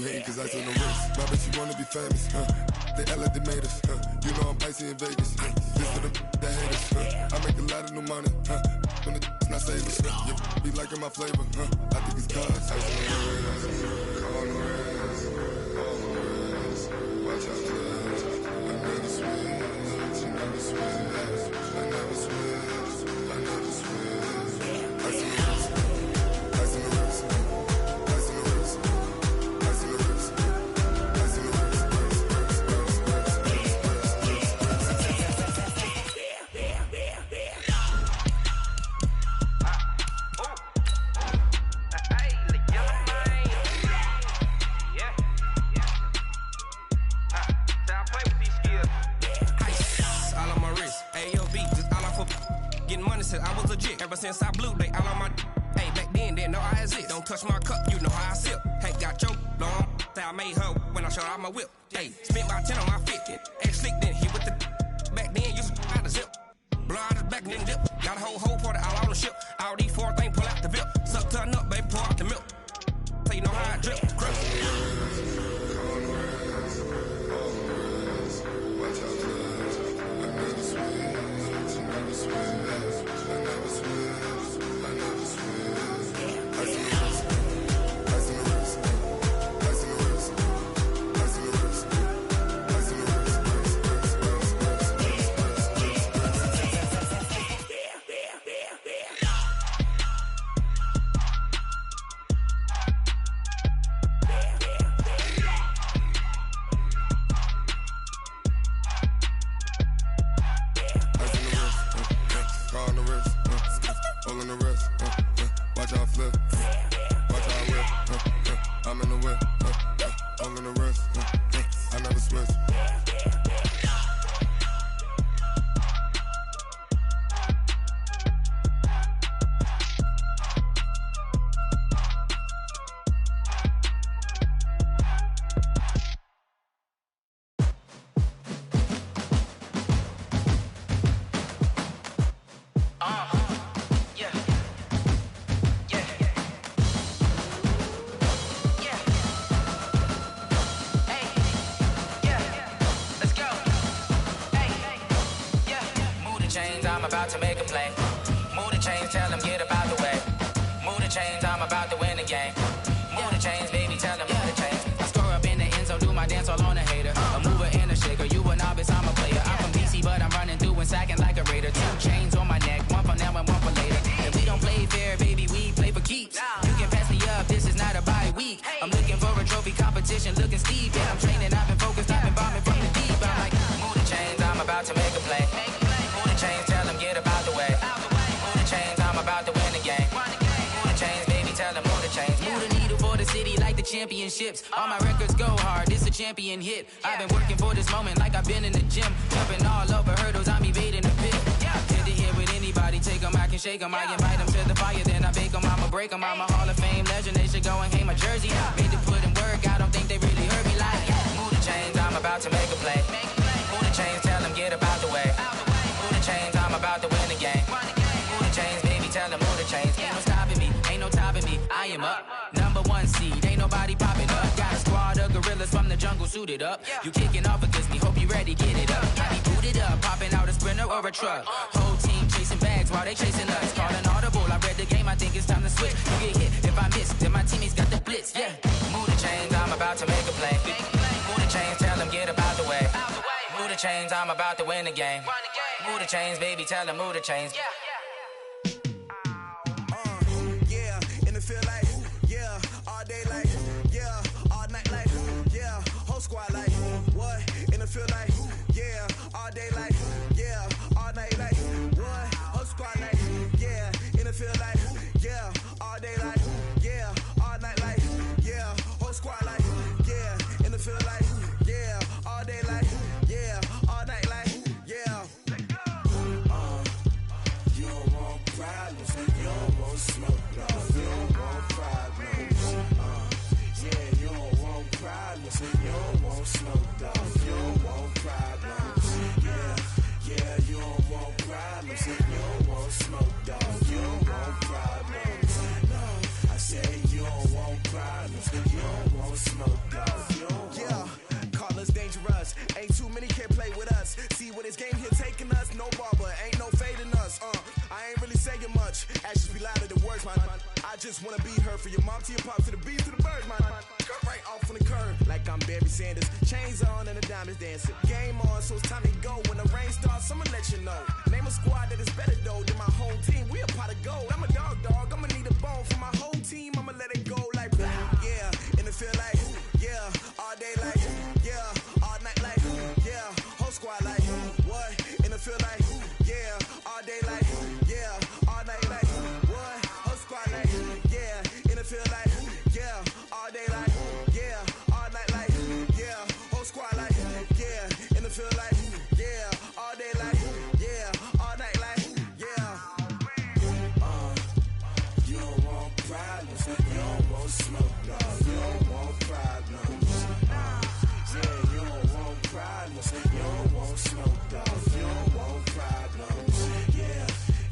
hating cause ice on the wrist. My bitch, you wanna be famous, They act like they made us, You know I'm icy in Vegas, This for the that hate us, I make a lot of new money, When the not savers, yeah, be liking my flavor, I think it's cause ice on the wrist, on the wrist, on the wrist. Watch out, cuz I never switch, I never switch, I never switch, I never switch. Ice on the wrist, ice on the wrist, ice on the wrist, ice on the wrist, ice on the wrist. I was legit ever since I blew they all on my hey back then didn't know I exist. Don't touch my cup, you know how I sip. Hey, got your long that I made her when I showed out my whip. Hey, spent about 10 on my 50. Ex slick then hit with the back then used to out the zip. Blow out his back then dip. Got a whole party all on the ship. All these four things pull out the VIP. Suck turn up, baby, pour out the milk. So you know how I drip. Crush. Watch out, cuz I never switch, I never switch. I never switch, I never switch. Ice in the wrist, ice in the wrist, ice in the wrist, ice in the wrist, ice in the wrist, about to make a play. Move the chains, tell them get about the way. Move the chains, I'm about to win the game. Move the chains, baby, tell them move the chains. I score up in the end zone, do my dance all on a hater. A mover and a shaker, you a novice, I'm a player. I'm from DC, but I'm running through and sacking like a raider. 2 chains on my neck, one for now and one for later. If we don't play fair, baby, we play for keeps. You can pass me up, this is not a bye week. I'm looking for a trophy competition, looking steep. Yeah, I'm training, I've been focused, I've been bombing from the deep. I'm like, move the chains, I'm about to make a play. Move the chains, tell them get about the way. Move the chains, I'm about to win the game. Move the chains, baby, tell them move the chains. Move the needle for the city like the championships. All my records go hard, this a champion hit. I've been working for this moment like I've been in the gym. Jumping all over hurdles, I'm evading the pit. Head to head with anybody, take them, I can shake them. I invite them to the fire, then I bake them, I'ma break them. I'm a Hall of Fame legend, they should go and hang my jersey. Made to put in work, I don't think they really heard me like. Move the chains, I'm about to make a play. Move the chains, tell them get about the way. Move the chains, I'm about to win the game. Move the chains, baby, tell them move the chains. Ain't no stopping me, ain't no topping me, I am up. Number 1 seed, ain't nobody popping up. Got a squad of gorillas from the jungle suited up. You kicking off against me, hope you ready, get it up. I be booted up, popping out a sprinter or a truck. Whole team chasing bags while they chasing us. Calling audible, I read the game, I think it's time to switch. You get hit, if I miss, then my teammates got the blitz, yeah. Move the chains, I'm about to make a play. Move the chains, tell them get about the way. Move the chains, I'm about to win the game. Move the chains, baby, tell them move the chains. Yeah, and it feel like, yeah, all day like, yeah, all night like, yeah, whole squad like, what? And it feel like, yeah, all day like, yeah, all night like, what? Whole squad like, yeah, and it feel like, yeah, all day like, yeah, all night like, yeah, whole squad like, yeah, and it feel like, yeah, all day like, yeah, all night like, yeah. You problems. You don't want smoke, dog. Yeah, call us dangerous. Ain't too many can play with us. See where this game here taking us. No barber, ain't no fading us. I ain't really saying much. Actions be louder than words, man. I just wanna be heard from your mom to your pop to the beat to the birds, man. Cut right off on the curb like I'm Barry Sanders. Chains on and the diamonds dancing. Game on, so it's time to go. When the rain starts, I'ma let you know. Name a squad that is better though than my home team. We a pot of gold. I'm a dog. I'ma need a bone for my whole team. I'ma let it go like yeah. And it feel like yeah. All day like yeah. All night like yeah. Whole squad like what? And it feel like yeah. All day like yeah. All night like what? Whole squad like yeah. And it feel like yeah. All day like yeah. All night like yeah. Whole squad like yeah. And it feel like yeah. All day like yeah. All night like yeah. You don't want problems. You don't want smoke, dog. You don't want problems. Yeah, you don't want problems. You don't want smoke, dog. You don't want problems.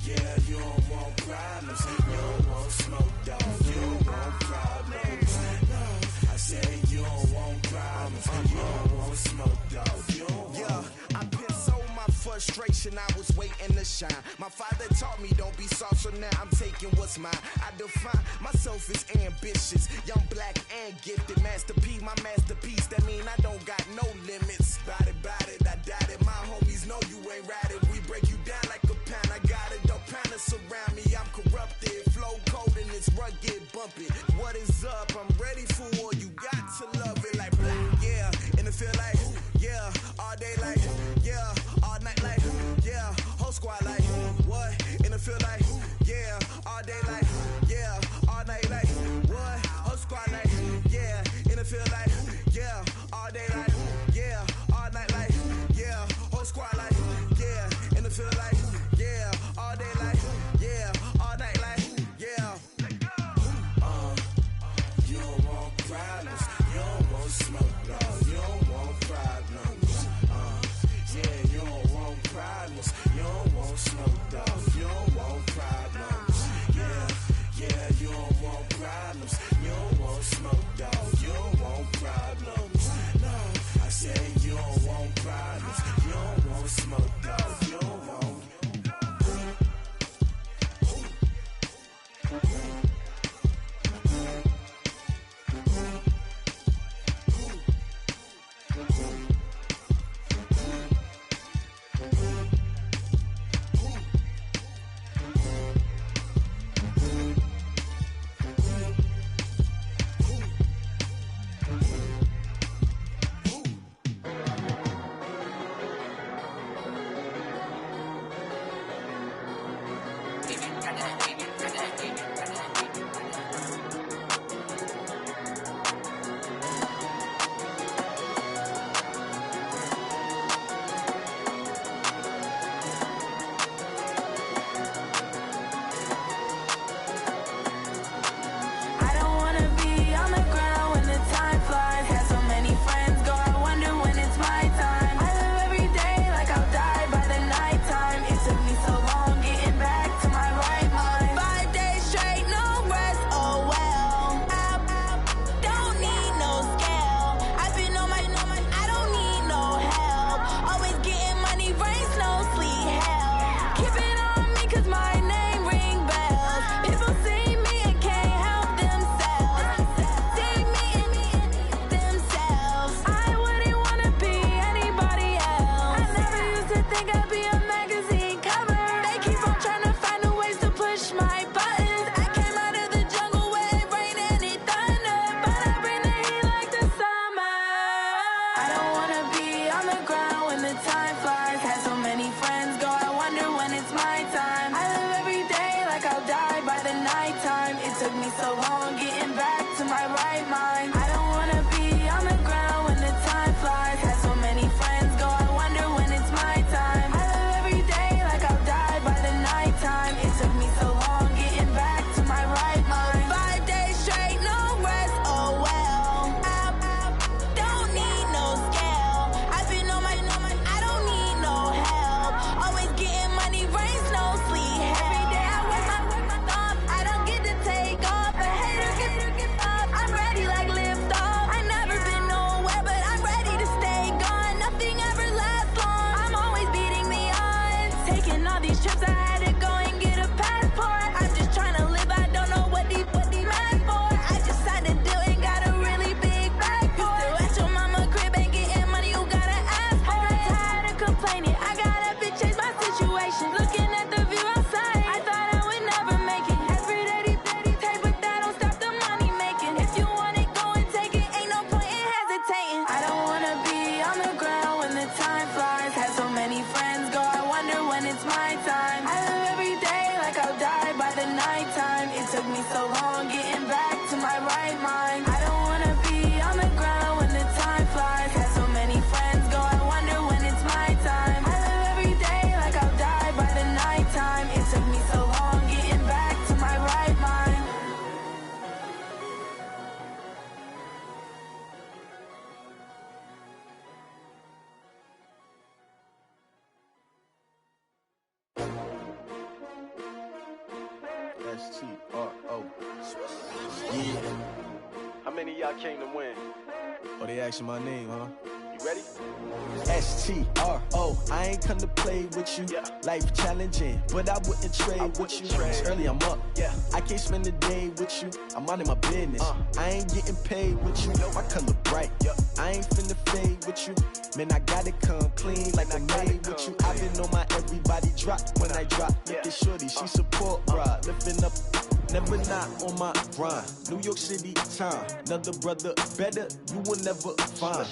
Yeah, you don't want problems. You don't want smoke, dog. You don't want problems. No, I said you don't want problems. You don't want smoke, dog. You don't want. Yeah, I've been so my frustration. I was waiting to shine. My father taught me don't be soft, so now I'm taking what's mine. I define myself as ambitious, young, black, and gifted. Master P, my masterpiece. That mean I don't got no limits. Bout it, I doubt it. My homies know you ain't ratted. We break you down like a pound. I got it, don't pound to surround me. I'm corrupted, flow cold and it's rugged, bumpy. What is up? I'm ready for war. You got to love it like black, yeah. And it feel like yeah. All day like yeah. All night like yeah. Whole squad like what? And it feel like yeah. All day like yeah. All night like what? Whole squad like yeah. And it feel like yeah. All day like yeah. All night like yeah. Whole squad like yeah. And it feel like yeah. All day like yeah. All night like yeah. You don't want problems. You don't want smoke, dog. You don't want problems. Yeah, you don't want problems. You don't want smoke, dog. You don't want problems. Yeah, you don't want problems. You don't want smoke, dog. You don't want problems. No, I said you don't want problems. You don't want smoke, dog. You don't want. S-T-R-O. Yeah. How many of y'all came to win? Oh, they asking my name, huh? You ready? S-T-R-O. I ain't come to play with you. Life challenging, but I wouldn't trade with you. It's early, I'm up. I can't spend the day with you. I'm out of my business. I ain't getting paid with you. My color bright. I ain't finna fade with you. Man, I gotta come clean like I made with you. I've been on my everybody drop when I drop. Look at shorty, she support ride. Lifting up, never not on my grind. New York City time. Another brother better, you will never find.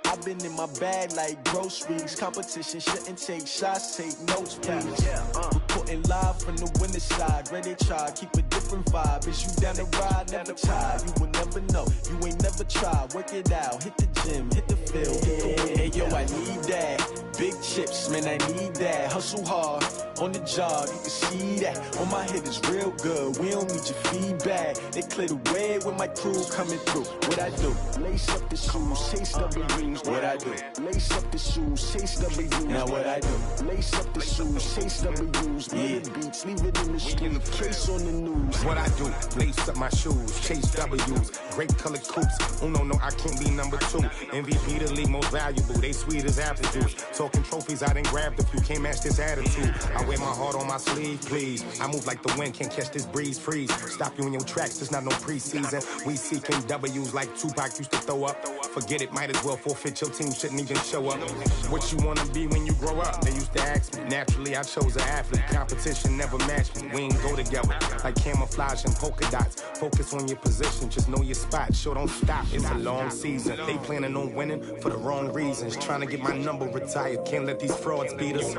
I've been in my bag like groceries. Competition shouldn't take shots, take notes, please. Reporting live from the winning side. Ready to try, keep a different vibe. Is you down the ride, never tired. You will never know, you ain't never tried. Work it out, hit the gym, hit the field, hit the win. Hey yo, I need that. Big chips, man, I need that. Hustle hard, on the job, you can see that. On my head is real good, we don't need your feedback. They clear the way with my crew coming through. What I do? Lace up the shoes, chase W's. What I do? Lace up the shoes, chase W's. Now what I do? Lace up the shoes, chase W's. Yeah, beats, leave it in the street, case on the news. What I do? Lace up my shoes, chase W's. Great colored coops. Oh no, I can't be number 2. MVP the league most valuable. They sweet as apple juice. Talking trophies, I done grabbed a few. Can't match this attitude. I wear my heart on my sleeve, please. I move like the wind, can't catch this breeze. Freeze. Stop you in your tracks. There's not no preseason. We seeking W's like Tupac used to throw up. Forget it, might as well forfeit. Your team shouldn't even show up. What you wanna be when you grow up? They used to ask me. Naturally, I chose an athlete. Competition never matched me. We ain't go together like camouflage and polka dots. Focus on your position, just know your spot. Sure, don't stop. It's a long season. They planning on winning for the wrong reasons. Trying to get my number retired. Can't let these frauds beat us.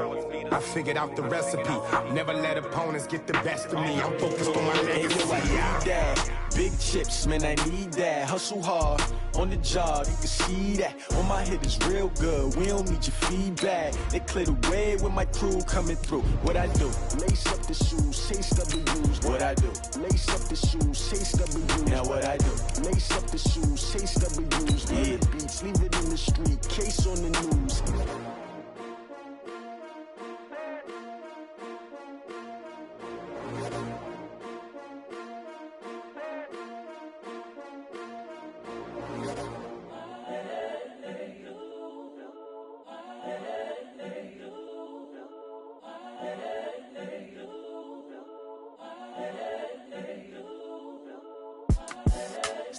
I figured out the recipe. Never let opponents get the best of me. I'm focused on my legacy. I need that. Big chips, man, I need that. Hustle hard, on the job, you can see that. On my head is real good, we don't need your feedback. They clear the way with my crew coming through. What I do? Lace up the shoes, chase W's. What I do? Lace up the shoes, chase W's. Now what I do? Lace up the shoes, chase W's. Yeah, beats, leave it in the street, case on the news.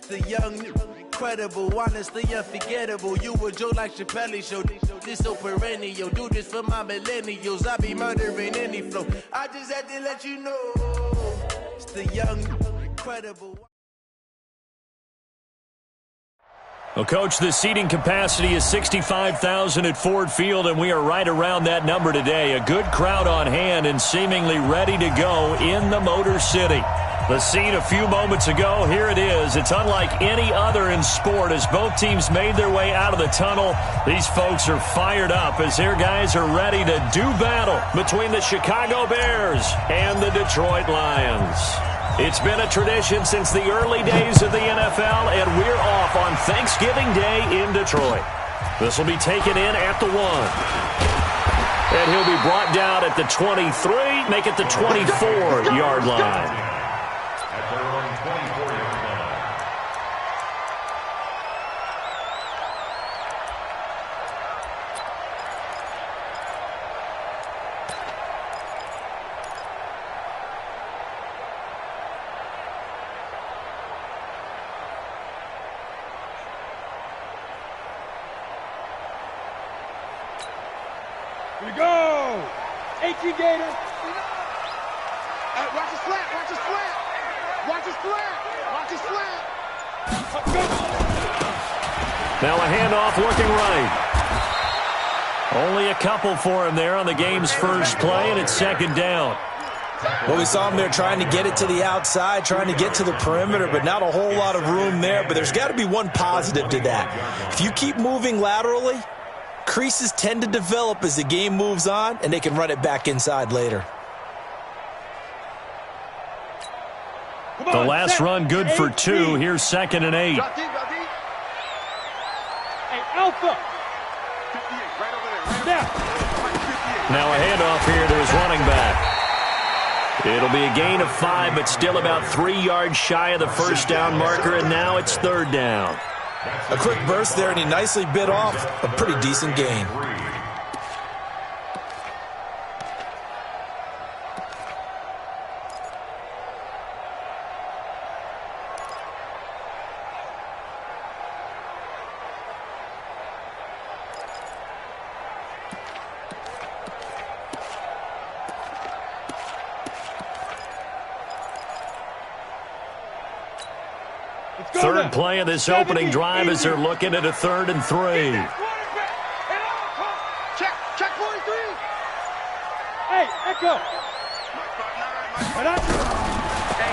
The young, incredible, honestly unforgettable. You a joke like Chappelle show. This so perennial. Do this for my millennials. I be murdering any flow. I just had to let you know. It's the young, incredible. Well, Coach, the seating capacity is 65,000 at Ford Field, and we are right around that number today. A good crowd on hand and seemingly ready to go in the Motor City. The scene a few moments ago, here it is. It's unlike any other in sport as both teams made their way out of the tunnel. These folks are fired up as their guys are ready to do battle between the Chicago Bears and the Detroit Lions. It's been a tradition since the early days of the NFL, and we're off on Thanksgiving Day in Detroit. This will be taken in at the 1. And he'll be brought down at the 23, make it the 24-yard line. Here we go! 18 Gator. Watch his flat, watch his flat. Watch his flat, watch his flat. Now a handoff looking right. Only a couple for him there on the game's first play, and it's second down. Well, we saw him there trying to get it to the outside, trying to get to the perimeter, but not a whole lot of room there. But there's got to be one positive to that. If you keep moving laterally, creases tend to develop as the game moves on, and they can run it back inside later. The last run good for 2. Here's 2nd and 8. Hey, Alpha. Now a handoff here to his running back. It'll be a gain of 5, but still about 3 yards shy of the first down marker, and now it's 3rd down. A quick burst there, and he nicely bit off a pretty decent gain. Third play of this opening drive as they're looking at a 3rd and 3. Check 43. Hey, Echo.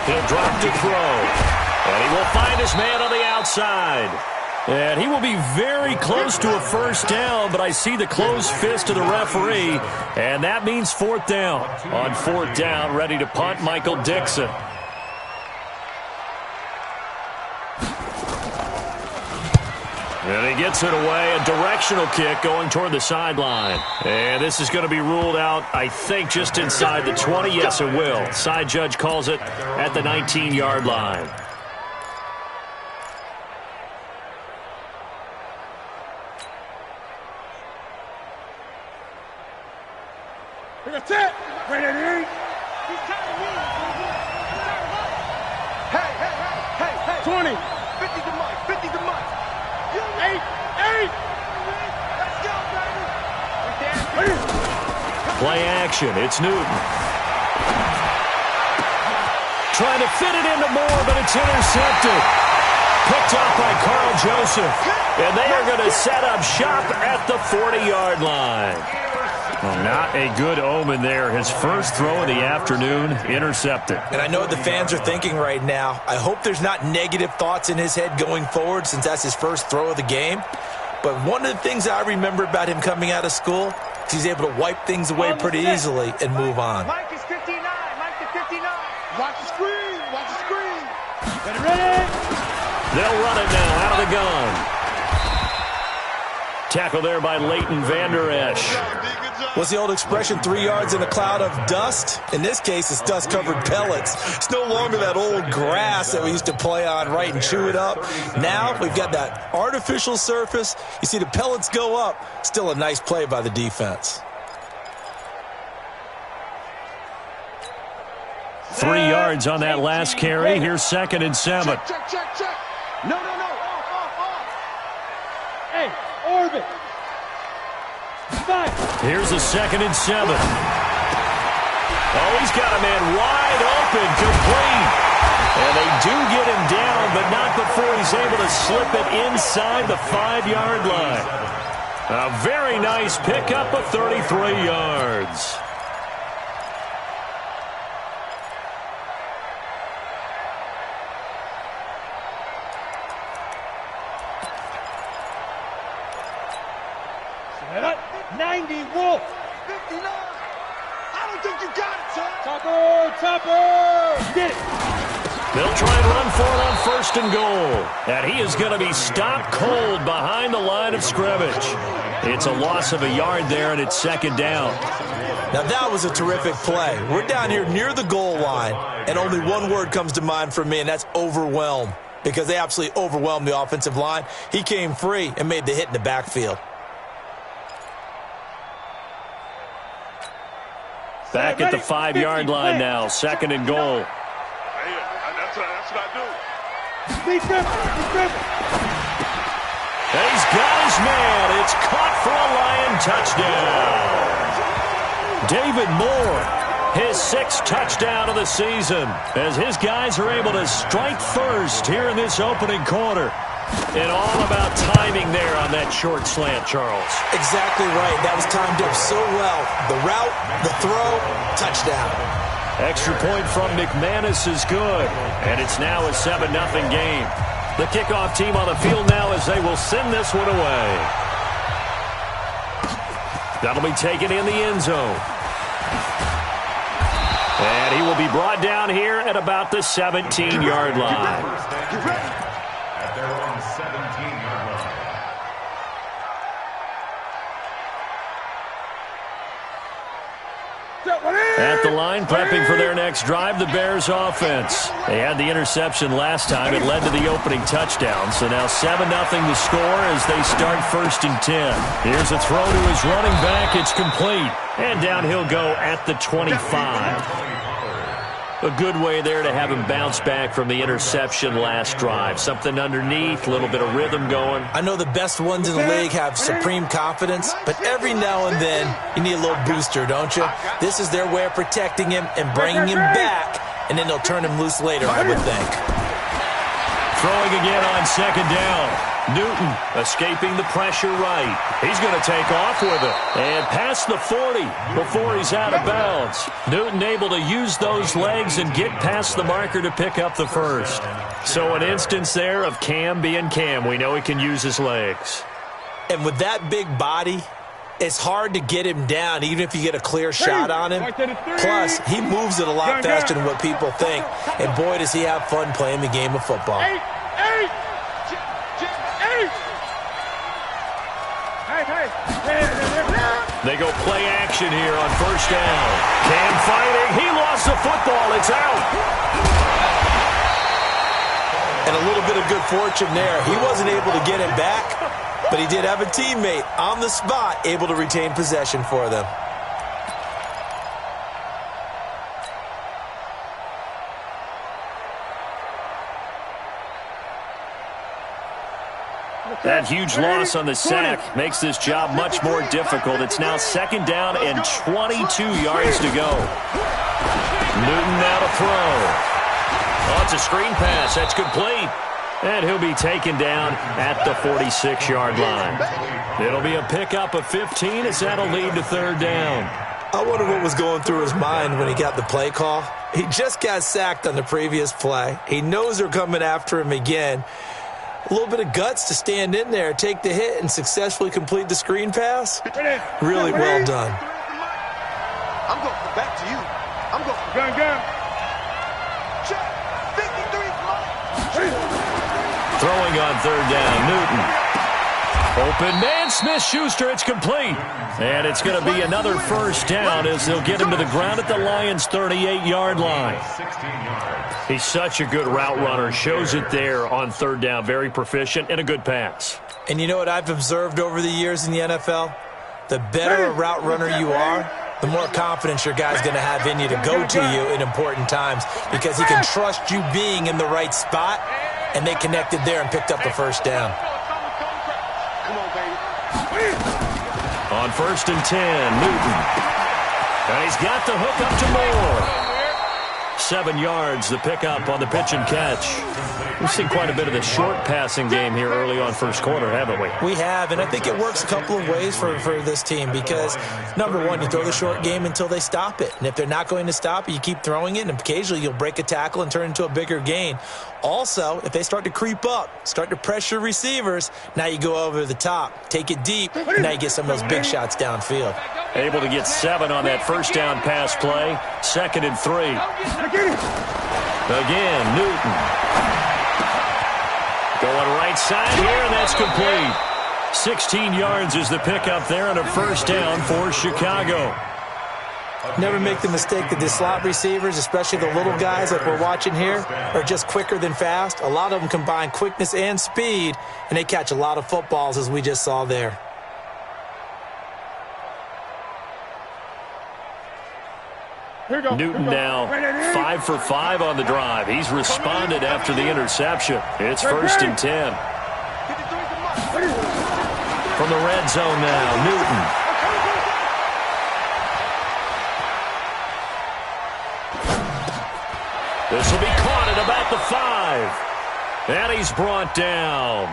He'll drop to throw. And he will find his man on the outside. And he will be very close to a first down, but I see the closed fist of the referee, and that means 4th down. On 4th down, ready to punt, Michael Dixon. And he gets it away, a directional kick going toward the sideline. And this is going to be ruled out, I think, just inside the 20. Yes, it will. Side judge calls it at the 19-yard line. That's it. Ready. Hey. 20. 50 to Mike. 50 to Mike. 8. Let's go, baby. Play action. It's Newton. Trying to fit it into Moore, but it's intercepted. Picked up by Carl Joseph. And they are going to set up shop at the 40-yard line. Well, not a good omen there. His first throw of the afternoon, intercepted. And I know what the fans are thinking right now. I hope there's not negative thoughts in his head going forward since that's his first throw of the game. But one of the things I remember about him coming out of school is he's able to wipe things away pretty easily and move on. Mike is 59. Mike is 59. Watch the screen. Watch the screen. Ready. They'll run it now out of the gun. Tackle there by Leighton Vander Esch. What's the old expression, 3 yards in a cloud of dust? In this case, it's dust-covered pellets. It's no longer that old grass that we used to play on, right, and chew it up. Now we've got that artificial surface. You see the pellets go up. Still a nice play by the defense. 3 yards on that last carry. Here's 2nd and 7. Check. No. Off. Hey, orbit. 5. Here's a 2nd and 7. Oh, he's got a man wide open, complete. And they do get him down, but not before he's able to slip it inside the 5-yard line. A very nice pickup of 33 yards. Set up. 90 Wolf. 59. I don't think you got it, son. Topper. Get it. They'll try and run for it on 1st and goal. And he is going to be stopped cold behind the line of scrimmage. It's a loss of a yard there, and it's 2nd down. Now that was a terrific play. We're down here near the goal line, and only one word comes to mind for me, and that's overwhelm. Because they absolutely overwhelmed the offensive line. He came free and made the hit in the backfield. Back at the 5-yard line now, 2nd and goal. That's what I do. He's driven. And he's got his man. It's caught for a Lion touchdown. David Moore, his 6th touchdown of the season, as his guys are able to strike first here in this opening quarter. And all about timing there on that short slant, Charles. Exactly right. That was timed up so well. The route, the throw, touchdown. Extra point from McManus is good. And it's now a 7-0 game. The kickoff team on the field now as they will send this one away. That'll be taken in the end zone. And he will be brought down here at about the 17-yard line. Get ready. At their own 17-yard line. Go. At the line, prepping for their next drive, the Bears offense. They had the interception last time. It led to the opening touchdown. So now 7-0 to score as they start 1st and 10. Here's a throw to his running back. It's complete. And down he'll go at the 25. A good way there to have him bounce back from the interception last drive. Something underneath, a little bit of rhythm going. I know the best ones in the league have supreme confidence, but every now and then you need a little booster, don't you? This is their way of protecting him and bringing him back, and then they'll turn him loose later, I would think. Throwing again on 2nd down. Newton escaping the pressure right. He's going to take off with it. And past the 40 before he's out of bounds. Newton able to use those legs and get past the marker to pick up the first. So an instance there of Cam being Cam. We know he can use his legs. And with that big body, it's hard to get him down, even if you get a clear shot on him. Plus, he moves it a lot faster than what people think. And boy, does he have fun playing the game of football. They go play action here on 1st down. Cam fighting. He lost the football. It's out. And a little bit of good fortune there. He wasn't able to get it back, but he did have a teammate on the spot able to retain possession for them. That huge loss on the sack makes this job much more difficult. It's now 2nd down and 22 yards to go. Newton now to throw. Oh, it's a screen pass. That's complete. And he'll be taken down at the 46-yard line. It'll be a pickup of 15 as that'll lead to 3rd down. I wonder what was going through his mind when he got the play call. He just got sacked on the previous play. He knows they're coming after him again. A little bit of guts to stand in there, take the hit, and successfully complete the screen pass. Really well done. I'm going back to you. I'm going gun. Check. 53. Throwing on 3rd down, Newton. Open man, Smith-Schuster, it's complete. And it's going to be another 1st down as they'll get him to the ground at the Lions' 38-yard line. He's such a good route runner. Shows it there on 3rd down. Very proficient and a good pass. And you know what I've observed over the years in the NFL? The better a route runner you are, the more confidence your guy's going to have in you to go to you in important times because he can trust you being in the right spot, and they connected there and picked up the 1st down. On 1st and 10, Newton. And he's got the hook up to Moore. 7 yards, the pickup on the pitch and catch. We've seen quite a bit of the short passing game here early on 1st quarter, haven't we? We have, and I think it works a couple of ways for this team because, number one, you throw the short game until they stop it. And if they're not going to stop it, you keep throwing it, and occasionally you'll break a tackle and turn it into a bigger gain. Also, if they start to creep up, start to pressure receivers, now you go over the top, take it deep, and now you get some of those big shots downfield. Able to get 7 on that 1st down pass play. 2nd and 3. Again, Newton. Going right side here, and that's complete. 16 yards is the pickup there on a 1st down for Chicago. Never make the mistake that the slot receivers, especially the little guys like we're watching here, are just quicker than fast. A lot of them combine quickness and speed, and they catch a lot of footballs, as we just saw there. Newton now 5 for 5 on the drive. He's responded after the interception. It's 1st and 10. From the red zone now, Newton. This will be caught at about the 5. And he's brought down.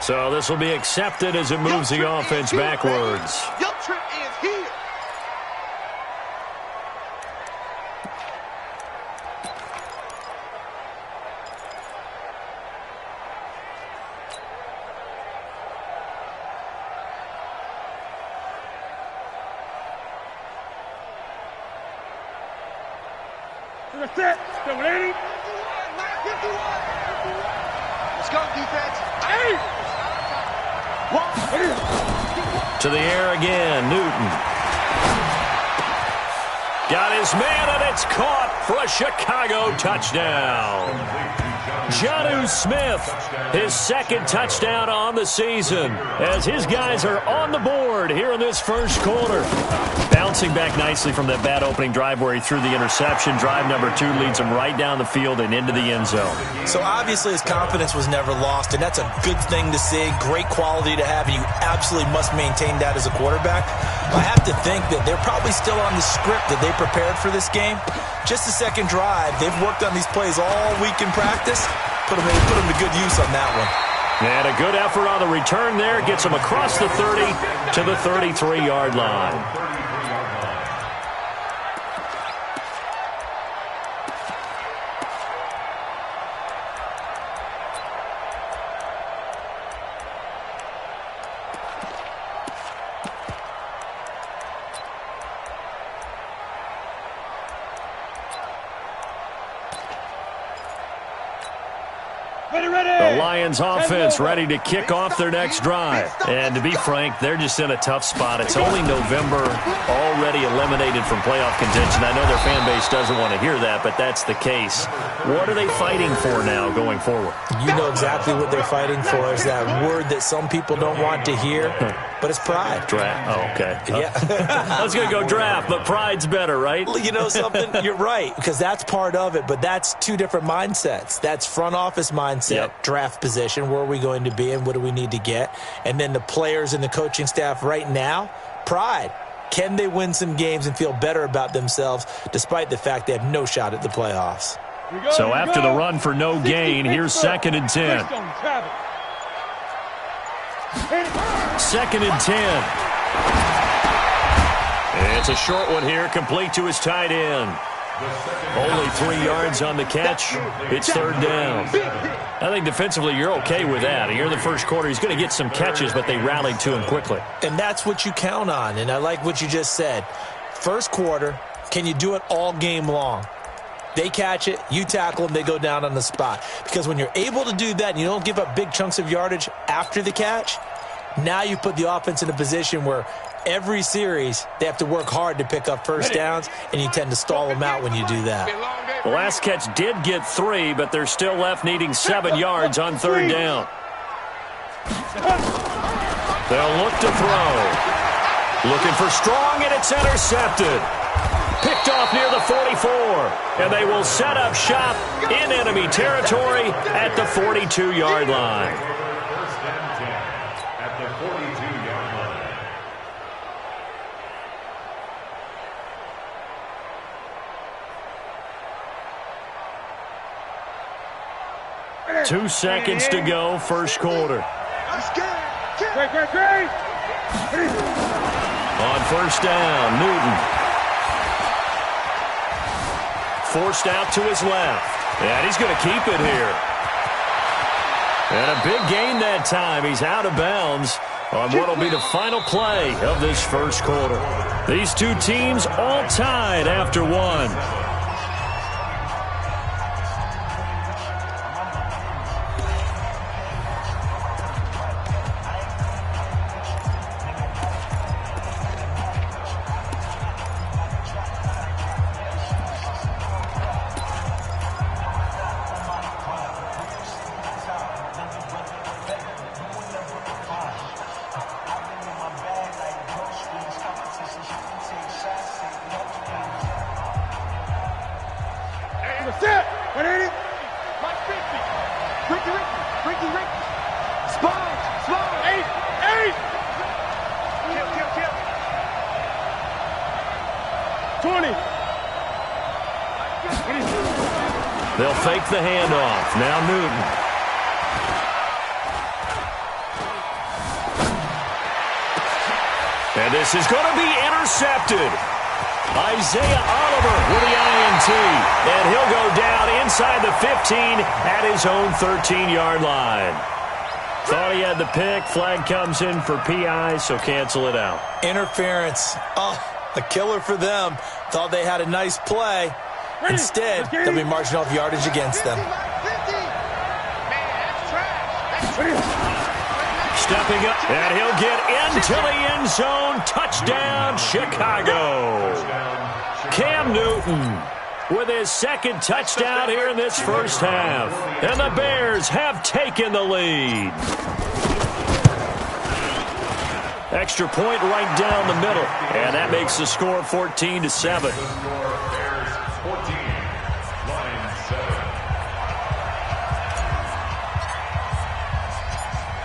So this will be accepted as it moves the offense backwards. Your trip is here. Let's go, defense. Hey! To the air again, Newton. Got his man, and it's caught for a Chicago touchdown. Jonnu Smith, his second touchdown on the season, as his guys are on the board here in this first quarter. Bouncing back nicely from that bad opening drive where he threw the interception. Drive number 2 leads him right down the field and into the end zone. So obviously his confidence was never lost, and that's a good thing to see. Great quality to have, and you absolutely must maintain that as a quarterback. I have to think that they're probably still on the script that they prepared for this game. Just the second drive. They've worked on these plays all week in practice. Put them to good use on that one. And a good effort on the return there. Gets them across the 30 to the 33-yard line. The Lions offense ready to kick off their next drive. And to be frank, they're just in a tough spot. It's only November, already eliminated from playoff contention. I know their fan base doesn't want to hear that, but that's the case. What are they fighting for now going forward? You know exactly what they're fighting for. Is that word that some people don't want to hear, but it's pride. Draft. Oh, okay. Yeah. I was going to go draft, but pride's better, right? You know something? You're right, because that's part of it, but that's two different mindsets. That's front office mindset, draft position, where are we going to be and what do we need to get? And then the players and the coaching staff right now, pride. Can they win some games and feel better about themselves despite the fact they have no shot at the playoffs? So after the run for no gain, here's 2nd and 10. 2nd and 10. It's a short one here, complete to his tight end. Only 3 yards on the catch. It's 3rd down. I think defensively you're okay with that. Here in the first quarter, he's going to get some catches, but they rallied to him quickly. And that's what you count on, and I like what you just said. First quarter, can you do it all game long? They catch it, you tackle them, they go down on the spot. Because when you're able to do that and you don't give up big chunks of yardage after the catch, now you put the offense in a position where every series they have to work hard to pick up first downs, and you tend to stall them out when you do that. The last catch did get 3, but they're still left needing 7 yards on 3rd down. They'll look to throw. Looking for Strong, and it's intercepted. Picked off near the 44, and they will set up shop in enemy territory at the 42-yard line. First and 10 at the 42-yard line. 2 seconds to go, first quarter. On first down, Newton. Forced out to his left. And he's going to keep it here. And a big gain that time. He's out of bounds on what will be the final play of this first quarter. These two teams all tied after 1. They'll fake the handoff. Now Newton. And this is going to be intercepted. Isaiah Oliver with the INT. And he'll go down inside the 15 at his own 13-yard line. Thought he had the pick. Flag comes in for PI, so cancel it out. Interference. Oh, a killer for them. Thought they had a nice play. Instead, they'll be marching off yardage against them. stepping up, and he'll get into the end zone. Touchdown, Chicago. Cam Newton with his second touchdown here in this first half. And the Bears have taken the lead. Extra point right down the middle. And that makes the score 14-7.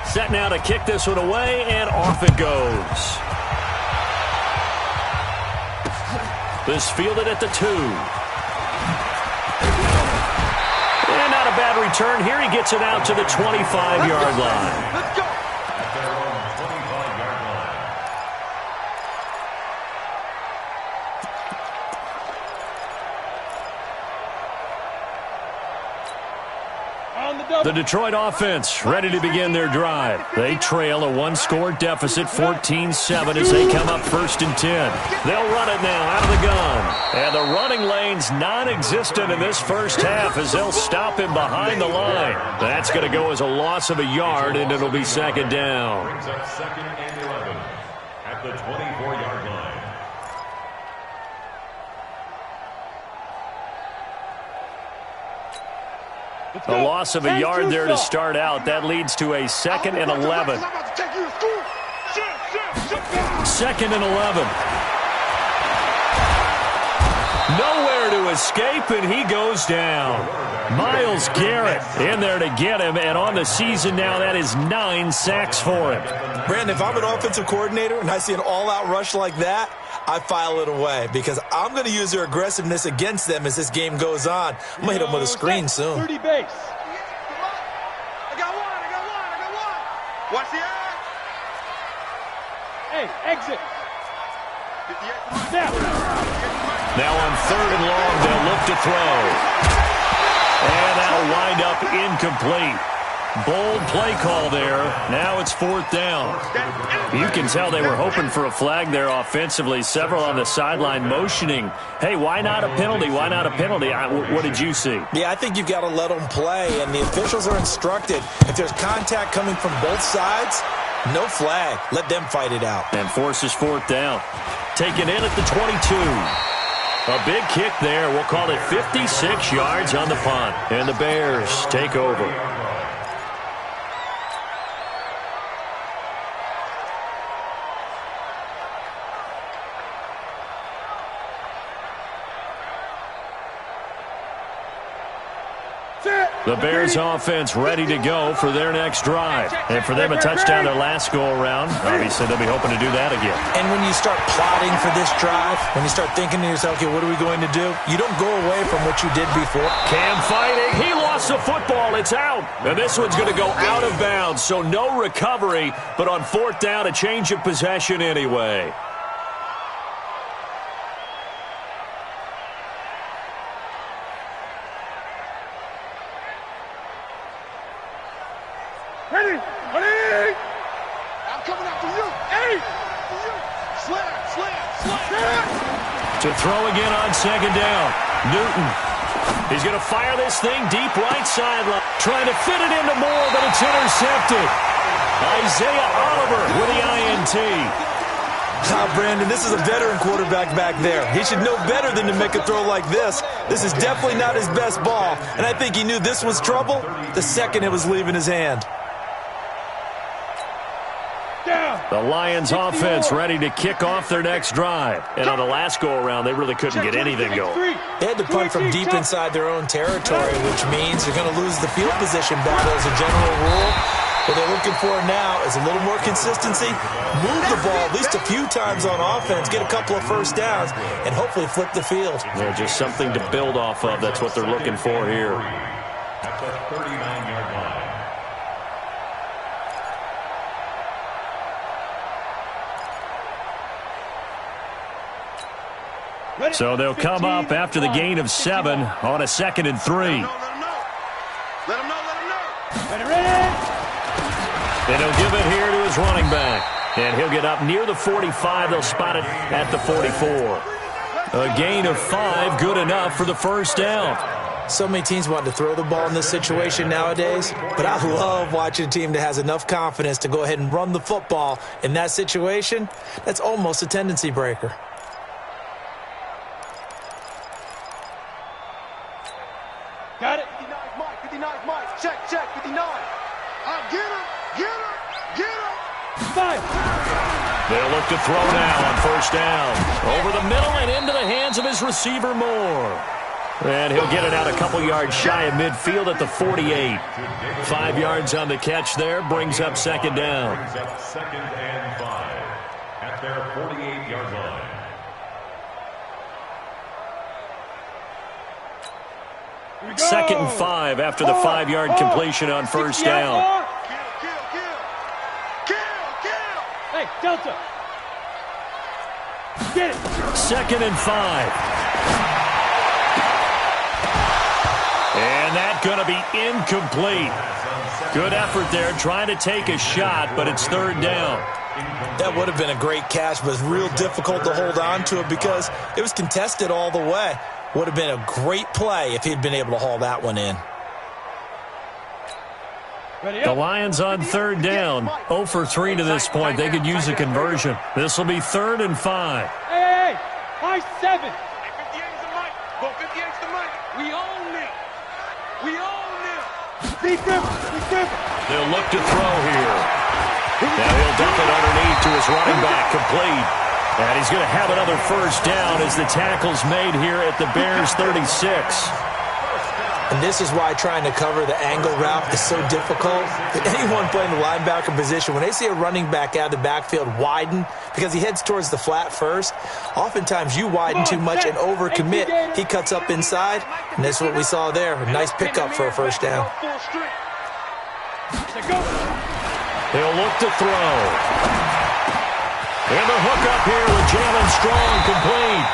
Set now to kick this one away, and off it goes. This fielded at the 2. And not a bad return here. He gets it out to the 25-yard line. Let's go. The Detroit offense ready to begin their drive. They trail a one-score deficit, 14-7, as they come up 1st and 10. They'll run it now out of the gun. And the running lane's non-existent in this first half as they'll stop him behind the line. That's going to go as a loss of a yard, and it'll be 2nd down. Brings up 2nd and 11 at the 24-yard line. A loss of a yard there to start out. That leads to a 2nd and 11. 2nd and 11. Nowhere to escape, and he goes down. Myles Garrett in there to get him, and on the season now, that is 9 sacks for him. Brandon, if I'm an offensive coordinator and I see an all-out rush like that, I file it away because I'm going to use their aggressiveness against them as this game goes on. I'm going to hit them with a screen soon. 30 base. I got one. Watch the eye. Hey, exit. Snap. Now on 3rd and long, they'll look to throw. And that'll wind up incomplete. Bold play call there. Now it's 4th down. You can tell they were hoping for a flag there offensively. Several on the sideline motioning, hey, why not a penalty? Why not a penalty? What did you see? Yeah, I think you've got to let them play, and the officials are instructed. If there's contact coming from both sides, no flag. Let them fight it out. And forces 4th down. Taken in at the 22. A big kick there. We'll call it 56 yards on the punt. And the Bears take over. The Bears offense ready to go for their next drive. And for them, a touchdown their last go-around. Obviously, they'll be hoping to do that again. And when you start plotting for this drive, when you start thinking to yourself, okay, what are we going to do? You don't go away from what you did before. Cam fighting. He lost the football. It's out. And this one's going to go out of bounds, so no recovery. But on 4th down, a change of possession anyway. Ready? I'm coming after you. Hey! Slam. To throw again on 2nd down. Newton. He's going to fire this thing deep right sideline. Trying to fit it into Moore, but it's intercepted. Isaiah Oliver with the INT. Brandon, this is a veteran quarterback back there. He should know better than to make a throw like this. This is definitely not his best ball, and I think he knew this was trouble the second it was leaving his hand. The Lions offense ready to kick off their next drive. And on the last go-around, they really couldn't get anything going. They had to punt from deep inside their own territory, which means they're going to lose the field position battle as a general rule. What they're looking for now is a little more consistency, move the ball at least a few times on offense, get a couple of first downs, and hopefully flip the field. Yeah, just something to build off of. That's what they're looking for here. At the 39-yard line. So they'll come up after the gain of 7 on a 2nd and 3. Let him know. And he'll give it here to his running back. And he'll get up near the 45. They'll spot it at the 44. A gain of 5, good enough for the first down. So many teams want to throw the ball in this situation nowadays, but I love watching a team that has enough confidence to go ahead and run the football in that situation. That's almost a tendency breaker. Got it. 59 Mike, 59 Mike. Check, 59. Get him, get him, get him. 5. They'll look to throw now on first down. Over the middle and into the hands of his receiver, Moore. And he'll get it out a couple yards shy of midfield at the 48. 5 yards on the catch there, brings up second down. Brings up 2nd and 5 at their 48-yard line. Second and 5 after the 5-yard completion on first down. Hey, Delta. Get it. Second and 5. And that's going to be incomplete. Good effort there, trying to take a shot, but it's third down. That would have been a great catch, but it's real difficult to hold on to it because it was contested all the way. Would have been a great play if he'd been able to haul that one in. The Lions on third down. 0 for 3 to this point. They could use a conversion. This will be 3rd and 5. Hey, high 7. 58's the mic. Go 58's the mic. We own it. We own it. They'll look to throw here. Now he'll dump it underneath to his running back, complete. And he's going to have another first down as the tackle's made here at the Bears' 36. And this is why trying to cover the angle route is so difficult. Anyone playing the linebacker position, when they see a running back out of the backfield widen because he heads towards the flat first, oftentimes you widen too much and overcommit. He cuts up inside, and that's what we saw there. A nice pickup for a first down. He'll look to throw. And the hook up here with Jalen Strong, complete.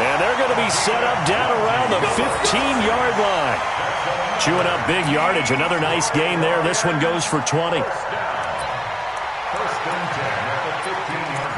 And they're going to be set up down around the 15-yard line. Chewing up big yardage. Another nice gain there. This one goes for 20. First and 10 at the 15-yard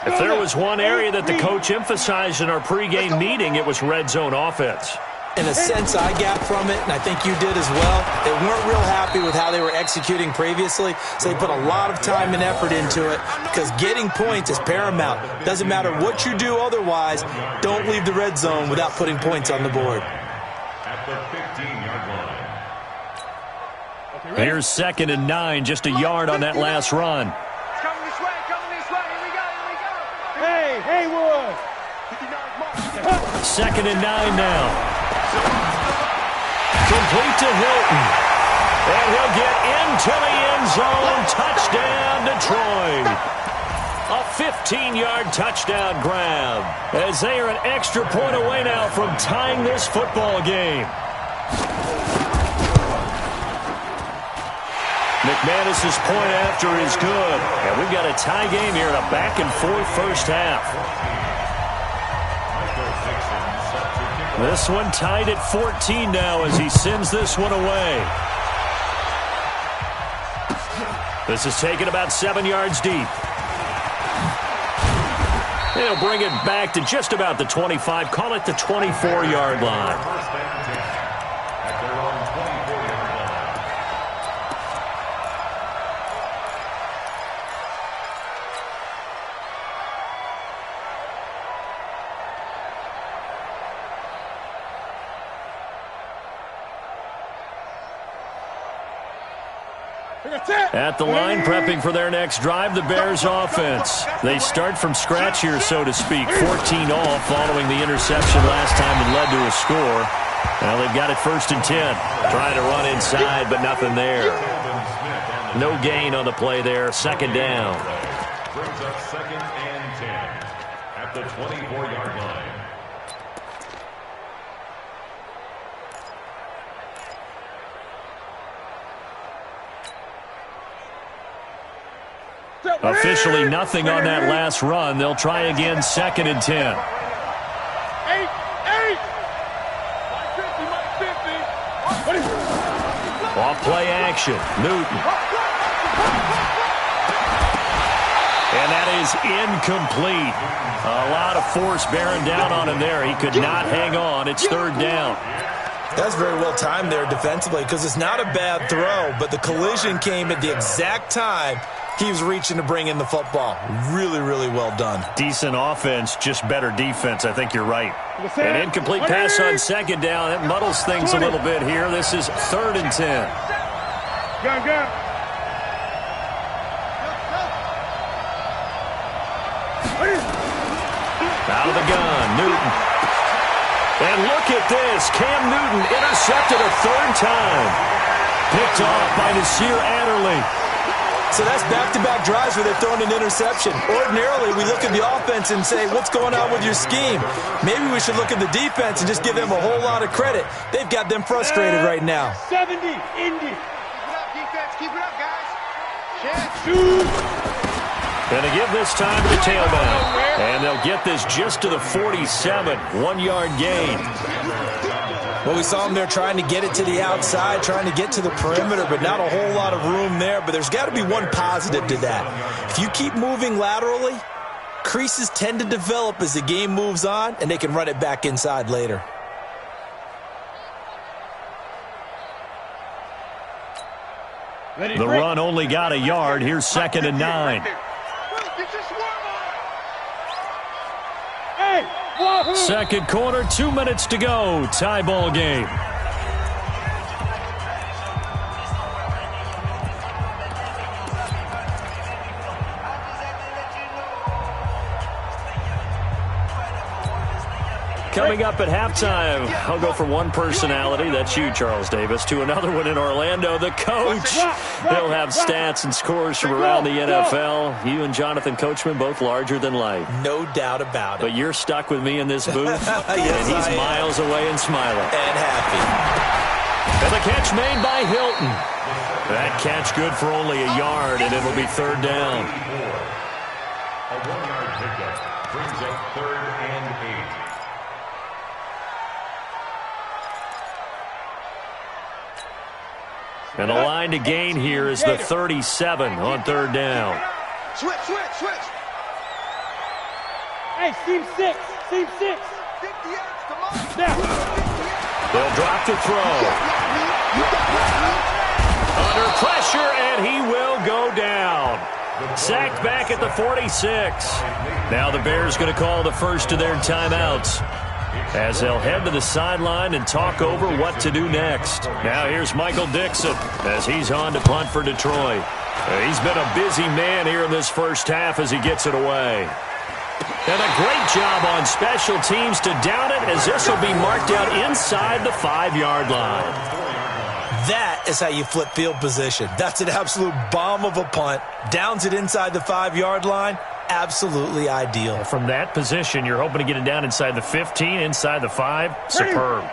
line. If there was one area that the coach emphasized in our pregame meeting, it was red zone offense. In a sense, I got from it, and I think you did as well. They weren't real happy with how they were executing previously, so they put a lot of time and effort into it because getting points is paramount. Doesn't matter what you do otherwise, don't leave the red zone without putting points on the board. At the 15-yard line. Here's 2nd and 9, just a yard on that last run. It's coming this way, Here we go, Hey, Haywood. 2nd and 9 now. Complete to Hilton. And he'll get into the end zone. Touchdown, Detroit. A 15-yard touchdown grab as they are an extra point away now from tying this football game. McManus's point after is good. And we've got a tie game here in a back-and-forth first half. This one tied at 14 now as he sends this one away. This is taken about 7 yards deep. He'll bring it back to just about the 25. Call it the 24-yard line. At the line, prepping for their next drive, the Bears offense. They start from scratch here, so to speak. 14 all following the interception last time that led to a score. Now they've got it 1st and 10. Trying to run inside, but nothing there. No gain on the play there. 2nd down. Brings up 2nd and 10 at the 24-yard line. Officially nothing on that last run. They'll try again 2nd and 10. Off play action. Newton. And And that is incomplete. A lot of force bearing down on him there. He could not hang on. It's third down. That's very well timed there defensively because it's not a bad throw, but the collision came at the exact time he was reaching to bring in the football. Really, really well done. Decent offense, just better defense. I think you're right. An incomplete pass on second down. That muddles things a little bit here. This is 3rd and 10. Go. Out of the gun, Newton. And look at this. Cam Newton intercepted a 3rd time. Picked off by Nasir Adderley. So that's back-to-back drives where they're throwing an interception. Ordinarily, we look at the offense and say, what's going on with your scheme? Maybe we should look at the defense and just give them a whole lot of credit. They've got them frustrated right now. 70, Indy. Keep it up, defense. Keep it up, guys. Shoot. Going to give this time to the tailback. And they'll get this just to the 47. 1-yard gain. Well, we saw them there trying to get it to the outside, trying to get to the perimeter, but not a whole lot of room there. But there's got to be one positive to that. If you keep moving laterally, creases tend to develop as the game moves on, and they can run it back inside later. The run only got a yard. Here's 2nd and 9. Second quarter, 2 minutes to go. Tie ball game. Coming up at halftime, I'll go from one personality, that's you, Charles Davis, to another one in Orlando, the coach. He'll have stats and scores from around the NFL. You and Jonathan Coachman, both larger than life. No doubt about it. But you're stuck with me in this booth, yes, and he's miles away and smiling. And happy. And the catch made by Hilton. That catch good for only a yard, and it'll be 3rd down. A 1-yard pickup brings up 3rd and 8. And the line to gain here is the 37 on 3rd down. Switch. Hey, seam 6. 58, come on. Now. They'll drop to throw. Under pressure, and he will go down. Sacked back at the 46. Now the Bears going to call the first of their timeouts, as they'll head to the sideline and talk over what to do next. Now here's Michael Dixon as he's on to punt for Detroit. He's been a busy man here in this first half as he gets it away. And a great job on special teams to down it, as this will be marked out inside the 5-yard line. That is how you flip field position. That's an absolute bomb of a punt. Downs it inside the 5-yard line. Absolutely ideal. From that position, you're hoping to get it down inside the 15, inside the 5. Superb.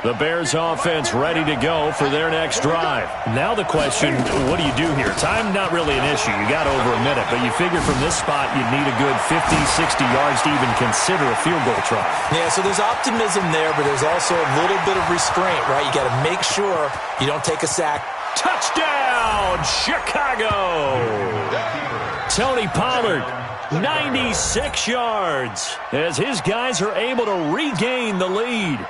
The Bears offense ready to go for their next drive. Now the question, what do you do here? Time not really an issue. You got over a minute, but you figure from this spot you'd need a good 50, 60 yards to even consider a field goal try. Yeah, so there's optimism there, but there's also a little bit of restraint, right? You got to make sure you don't take a sack. Touchdown, Chicago! Tony Pollard, 96 yards, as his guys are able to regain the lead.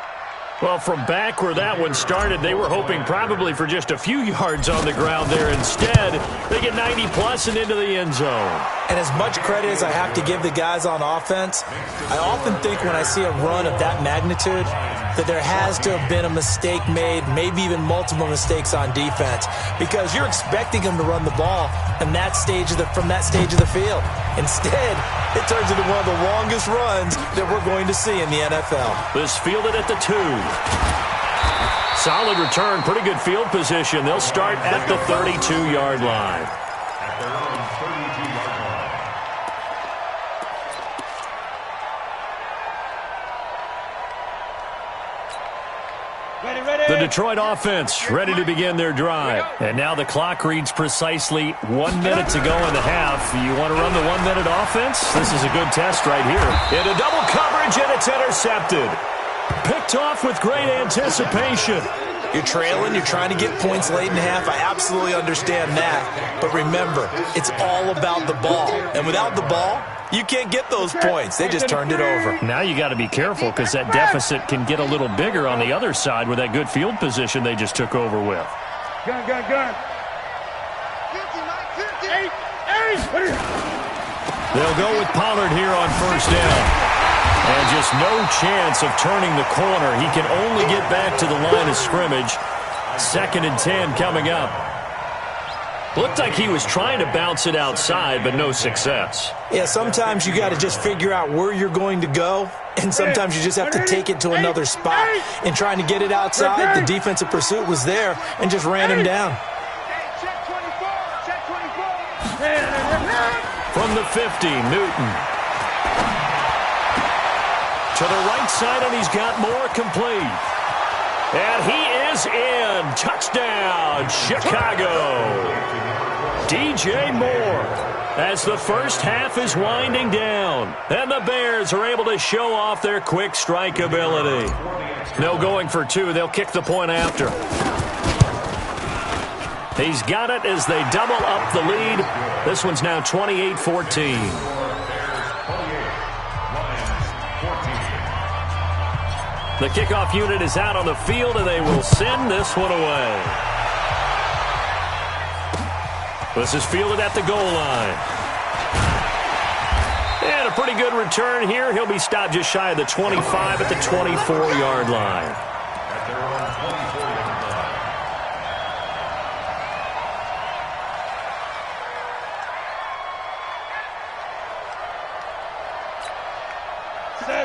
Well, from back where that one started, they were hoping probably for just a few yards on the ground there. Instead, they get 90-plus and into the end zone. And as much credit as I have to give the guys on offense, I often think when I see a run of that magnitude that there has to have been a mistake made, maybe even multiple mistakes on defense, because you're expecting them to run the ball from that stage of the field. Instead, it turns into one of the longest runs that we're going to see in the NFL. This fielded at the 2. Solid return, pretty good field position. They'll start at the 32-yard line. At their own 32-yard line. The Detroit offense ready to begin their drive. And now the clock reads precisely 1 minute to go in the half. You want to run the 1 minute offense? This is a good test right here. Into double coverage, and it's intercepted. Picked off with great anticipation. You're trailing, you're trying to get points late in half. I absolutely understand that. But remember, it's all about the ball. And without the ball, you can't get those points. They just turned it over. Now you got to be careful because that deficit can get a little bigger on the other side with that good field position they just took over with. Gun. They'll go with Pollard here on first down. And just no chance of turning the corner. He can only get back to the line of scrimmage. 2nd and 10 coming up. Looked like he was trying to bounce it outside, but no success. Yeah, sometimes you got to just figure out where you're going to go, and sometimes you just have to take it to another spot. And trying to get it outside, the defensive pursuit was there and just ran him down. From the 50, Newton. To the right side, and he's got more complete. And he is in. Touchdown, Chicago. DJ Moore, as the first half is winding down. And the Bears are able to show off their quick strike ability. No going for 2. They'll kick the point after. He's got it as they double up the lead. This one's now 28-14. The kickoff unit is out on the field, and they will send this one away. This is fielded at the goal line. And a pretty good return here. He'll be stopped just shy of the 25 at the 24-yard line.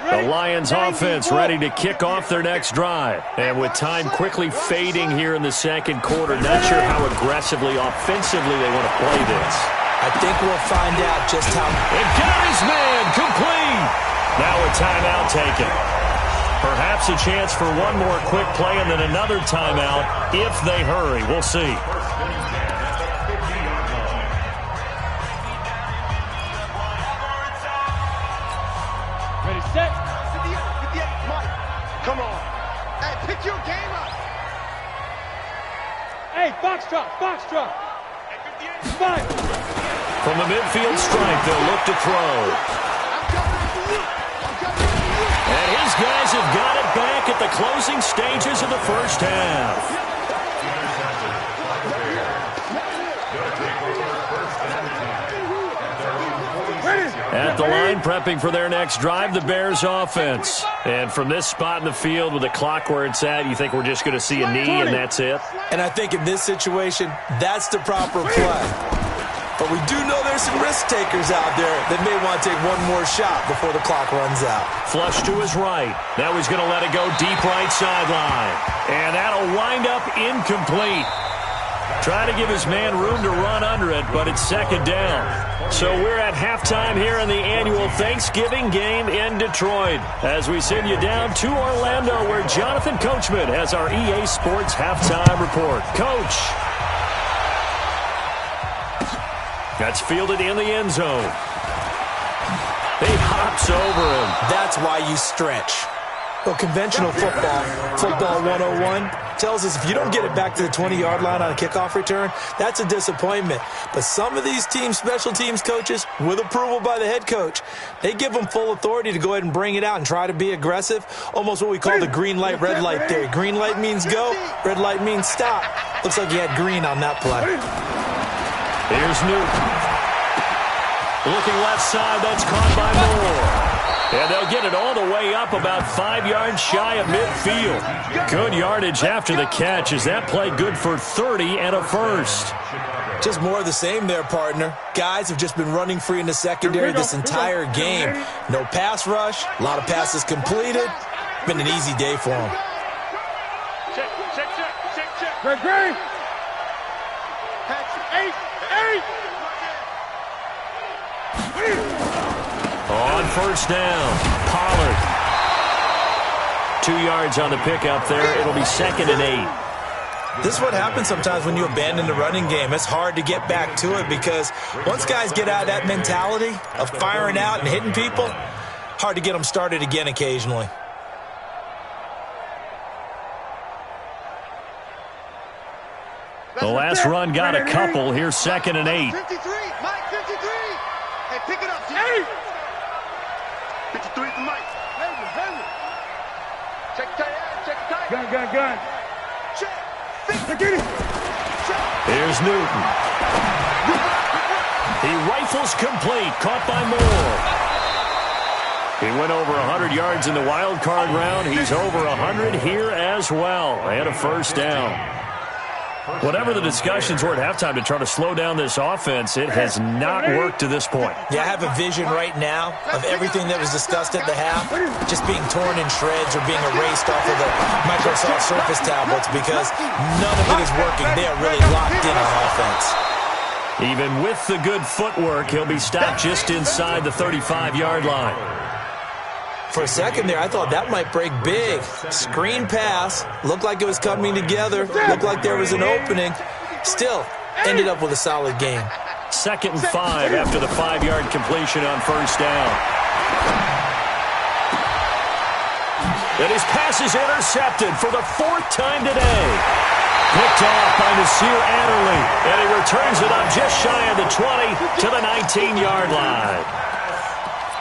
The Lions offense ready to kick off their next drive. And with time quickly fading here in the second quarter, not sure how aggressively, offensively they want to play this. I think we'll find out just how. And got his man complete. Now a timeout taken. Perhaps a chance for one more quick play and then another timeout if they hurry. We'll see. Set. 58, Mike. Come on. Hey, pick your game up. Hey, box drop. Spike. From the midfield stripe, they'll look to throw. And his guys have got it back at the closing stages of the first half. At the line, prepping for their next drive, the Bears offense. And from this spot in the field with the clock where it's at, you think we're just going to see a knee and that's it? And I think in this situation, that's the proper play. But we do know there's some risk takers out there that may want to take one more shot before the clock runs out. Flush to his right. Now he's going to let it go deep right sideline. And that'll wind up incomplete. Try to give his man room to run under it, but it's 2nd down. So we're at halftime here in the annual Thanksgiving game in Detroit as we send you down to Orlando where Jonathan Coachman has our EA Sports halftime report. Coach. That's fielded in the end zone. He hops over him. That's why you stretch. Well, conventional football 101, tells us if you don't get it back to the 20-yard line on a kickoff return, that's a disappointment. But some of these teams, special teams coaches, with approval by the head coach, they give them full authority to go ahead and bring it out and try to be aggressive, almost what we call the green light, red light theory. Green light means go, red light means stop. Looks like he had green on that play. Here's Newton. Looking left side, that's caught by Moore. And they'll get it all the way up about 5 yards shy of midfield. Good yardage after the catch. Is that play good for 30 and a first? Just more of the same there, partner. Guys have just been running free in the secondary this entire game. No pass rush, a lot of passes completed. Been an easy day for them. Check. Great. Eight. On first down, Pollard. 2 yards on the pickup there. It'll be 2nd and 8. This is what happens sometimes when you abandon the running game. It's hard to get back to it because once guys get out of that mentality of firing out and hitting people, hard to get them started again occasionally. The last run got a couple. Here's 2nd and 8. 53, Mike, 53. Hey, pick it up, Jimmy. 53 for Mike. Henry. Check the tight. Gun. Check. Get it. Here's Newton. He rifles complete. Caught by Moore. He went over 100 yards in the wild card round. He's over 100 here as well. And a first down. Whatever the discussions were at halftime to try to slow down this offense, it has not worked to this point. Yeah, I have a vision right now of everything that was discussed at the half just being torn in shreds or being erased off of the Microsoft Surface tablets because none of it is working. They are really locked in on offense. Even with the good footwork, he'll be stopped just inside the 35-yard line. For a second there, I thought that might break big. Screen pass. Looked like it was coming together. Looked like there was an opening. Still, ended up with a solid game. 2nd and 5 after the 5-yard completion on first down. And his pass is intercepted for the 4th time today. Picked off by Nasir Adderley. And he returns it up just shy of the 20 to the 19-yard line.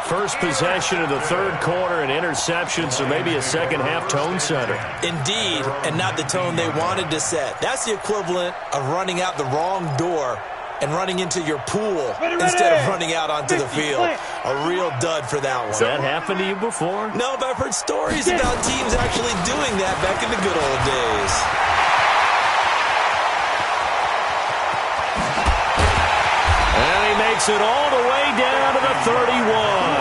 First possession of the 3rd quarter, an interception, so maybe a second-half tone setter. Indeed, and not the tone they wanted to set. That's the equivalent of running out the wrong door and running into your pool instead of running out onto the field. A real dud for that one. Has that happened to you before? No, but I've heard stories about teams actually doing that back in the good old days. And he makes it all the way down to the 31.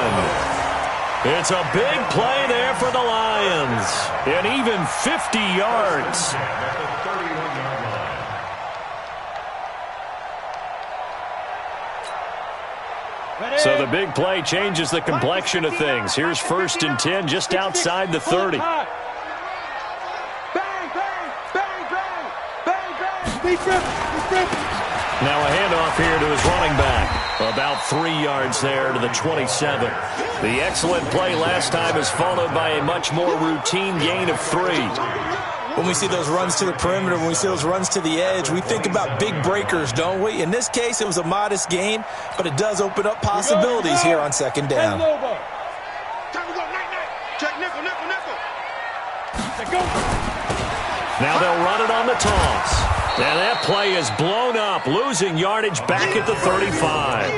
It's a big play there for the Lions. And even 50 yards. So the big play changes the complexion of things. Here's 1st and 10 just outside the 30. Bang, bang. Now a handoff here to his running back. About 3 yards there to the 27. The excellent play last time is followed by a much more routine gain of 3. When we see those runs to the perimeter, when we see those runs to the edge, we think about big breakers, don't we? In this case, it was a modest gain, but it does open up possibilities here on 2nd down. Time to go, night. Check nickel. Now they'll run it on the toss. And that play is blown up, losing yardage back at the 35.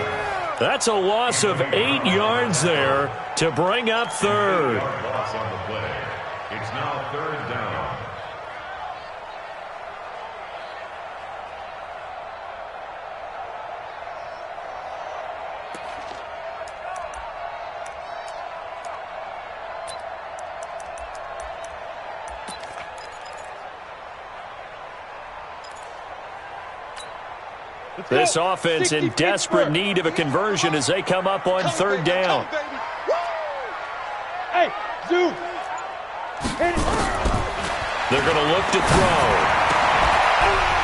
That's a loss of 8 yards there to bring up 3rd. Loss on the play. It's now 3rd down. This offense in desperate need of a conversion as they come up on 3rd down. Hey, Zoo. They're going to look to throw.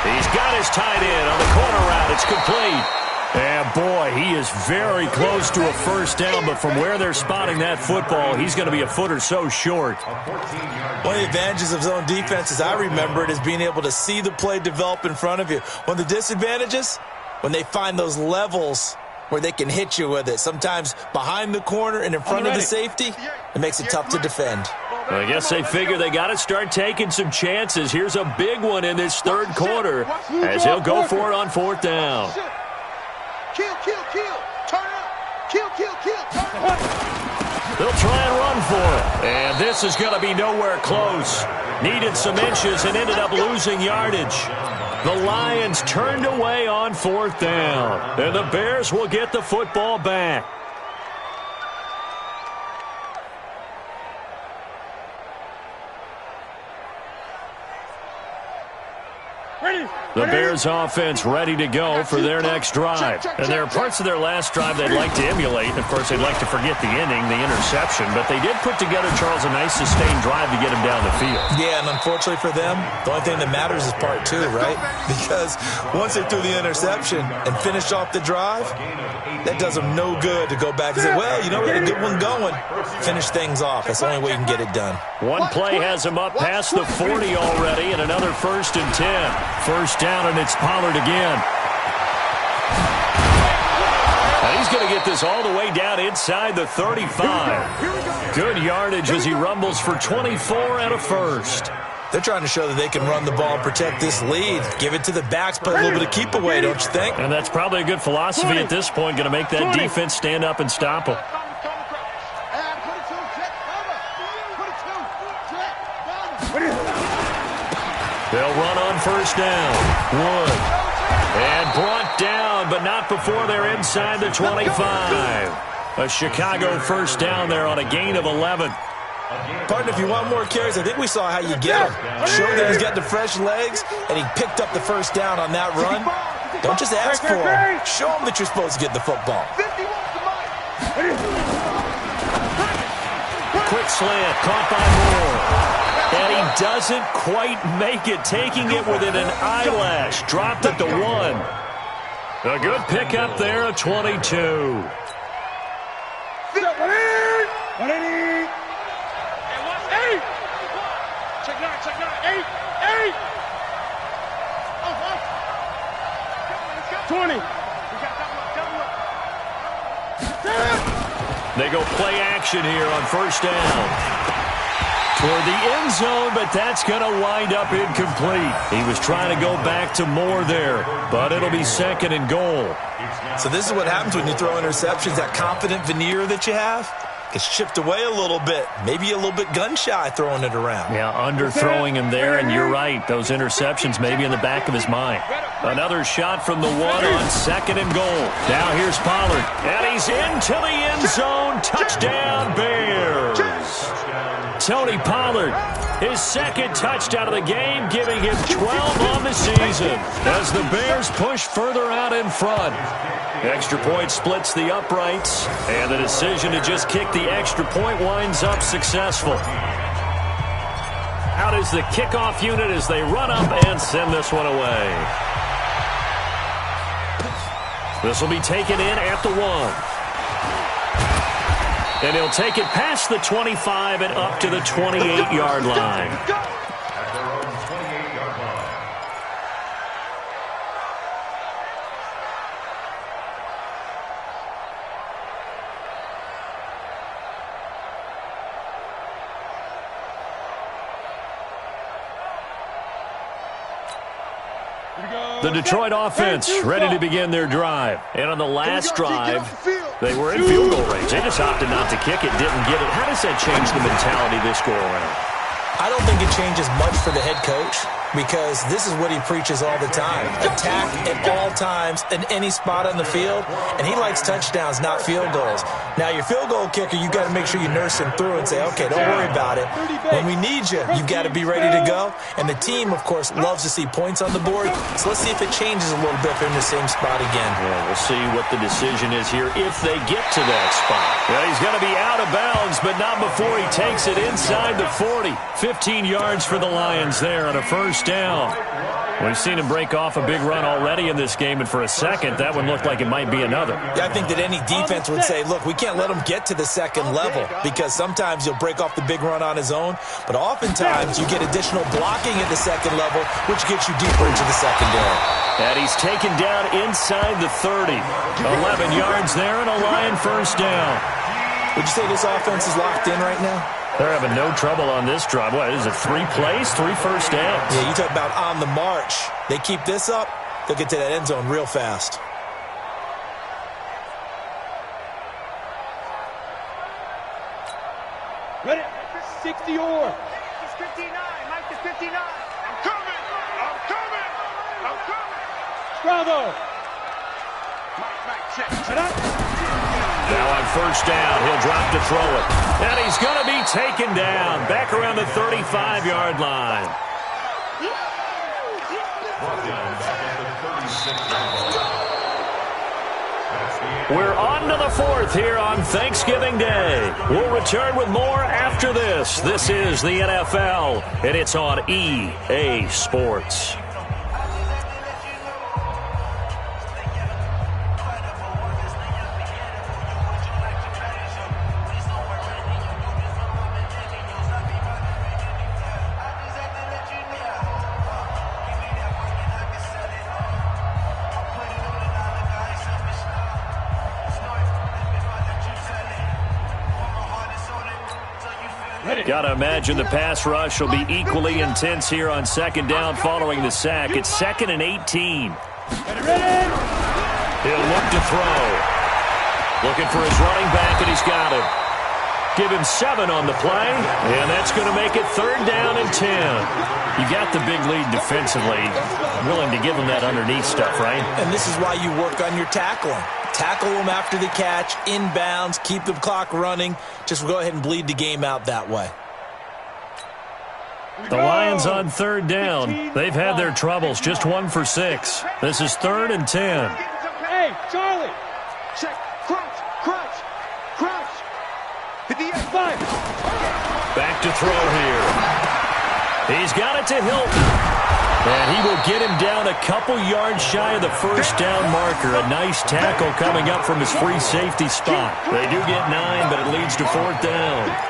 He's got his tight end on the corner route. It's complete. And, boy, he is very close to a first down, but from where they're spotting that football, he's going to be a foot or so short. One of the advantages of zone defense, as I remember it, is being able to see the play develop in front of you. One of the disadvantages, when they find those levels where they can hit you with it, sometimes behind the corner and in front of the safety, it makes it tough to defend. I guess they figure they got to start taking some chances. Here's a big one in this 3rd quarter as he'll go for it on 4th down. Kill. Turn up. Kill. Turn up. They'll try and run for it. And this is going to be nowhere close. Needed some inches and ended up losing yardage. The Lions turned away on 4th down. And the Bears will get the football back. The Bears offense ready to go for their next drive. And there are parts of their last drive they'd like to emulate. Of course, they'd like to forget the inning, the interception. But they did put together, Charles, a nice sustained drive to get him down the field. Yeah, and unfortunately for them, the only thing that matters is part 2, right? Because once they threw the interception and finished off the drive, that does them no good to go back and say, well, we had a good one going. Finish things off. That's the only way you can get it done. One play has him up past the 40 already and another 1st and 10. First down, and it's Pollard again. And he's going to get this all the way down inside the 35. Good yardage as he rumbles for 24 and a first. They're trying to show that they can run the ball and protect this lead. Give it to the backs, play a little bit of keep away, don't you think? And that's probably a good philosophy at this point, going to make that defense stand up and stop them. They'll run on first down. Wood. And brought down, but not before they're inside the 25. A Chicago first down there on a gain of 11. Partner, if you want more carries, I think we saw how you get him. Showed that he's got the fresh legs, and he picked up the first down on that run. Don't just ask for him. Show him that you're supposed to get the football. Quick slant, caught by Moore. And he doesn't quite make it, taking it within an eyelash. Dropped it to 1. A good pickup there at 22. Check nine. 8. 20. They go play action here on first down. Toward the end zone, but that's going to wind up incomplete. He was trying to go back to Moore there, but it'll be second and goal. So this is what happens when you throw interceptions. That confident veneer that you have gets chipped away a little bit. Maybe a little bit gun-shy throwing it around. Yeah, underthrowing him there, and you're right. Those interceptions may be in the back of his mind. Another shot from the 1 on second and goal. Now here's Pollard, and he's into the end zone. Touchdown, Bears. Tony Pollard, his second touchdown of the game, giving him 12 on the season as the Bears push further out in front. Extra point splits the uprights, and the decision to just kick the extra point winds up successful. Out is the kickoff unit as they run up and send this one away. This will be taken in at the 1. And he'll take it past the 25 and up to the 28-yard line. At their own 28-yard line. The Detroit offense ready to begin their drive. And on the last drive, they were in field goal range. They just opted not to kick it, didn't get it. How does that change the mentality this go-around? I don't think it changes much for the head coach because this is what he preaches all the time. Attack at all times in any spot on the field, and he likes touchdowns, not field goals. Now, your field goal kicker, you've got to make sure you nurse him through and say, okay, don't worry about it. When we need you, you've got to be ready to go. And the team, of course, loves to see points on the board. So let's see if it changes a little bit if they're in the same spot again. Yeah, we'll see what the decision is here if they get to that spot. Yeah, he's going to be out of bounds, but not before he takes it inside the 40. 15 yards for the Lions there on a first down. We've seen him break off a big run already in this game, and for a second, that one looked like it might be another. Yeah, I think that any defense would say, look, we can't let him get to the second level because sometimes he'll break off the big run on his own, but oftentimes you get additional blocking at the second level, which gets you deeper into the secondary. And he's taken down inside the 30. 11 yards there and a Lion first down. Would you say this offense is locked in right now? They're having no trouble on this drive. What is it, 3 plays, 3 first downs? Yeah, you talk about on the march. They keep this up, they'll get to that end zone real fast. Ready? 60 or. It's 59. Mike is 59. I'm coming. Bravo. Mike, check. Now on first down, he'll drop to throw it. And he's going to be taken down back around the 35-yard line. Brought down back at the 36-yard line. We're on to the 4th here on Thanksgiving Day. We'll return with more after this. This is the NFL, and it's on EA Sports. Got to imagine the pass rush will be equally intense here on second down following the sack. It's 2nd and 18. He'll look to throw. Looking for his running back, and he's got him. Give him 7 on the play, and that's going to make it 3rd down and 10. You got the big lead defensively. Willing to give him that underneath stuff, right? And this is why you work on your tackling. Tackle them after the catch, inbounds, keep the clock running. Just go ahead and bleed the game out that way. The Lions on 3rd down. They've had their troubles, just 1 for 6. This is 3rd and 10. Hey, Charlie! Check, crouch, crouch, crouch. Hit the F5. Back to throw here. He's got it to Hilton. And he will get him down a couple yards shy of the 1st down marker. A nice tackle coming up from his free safety spot. They do get 9, but it leads to 4th down.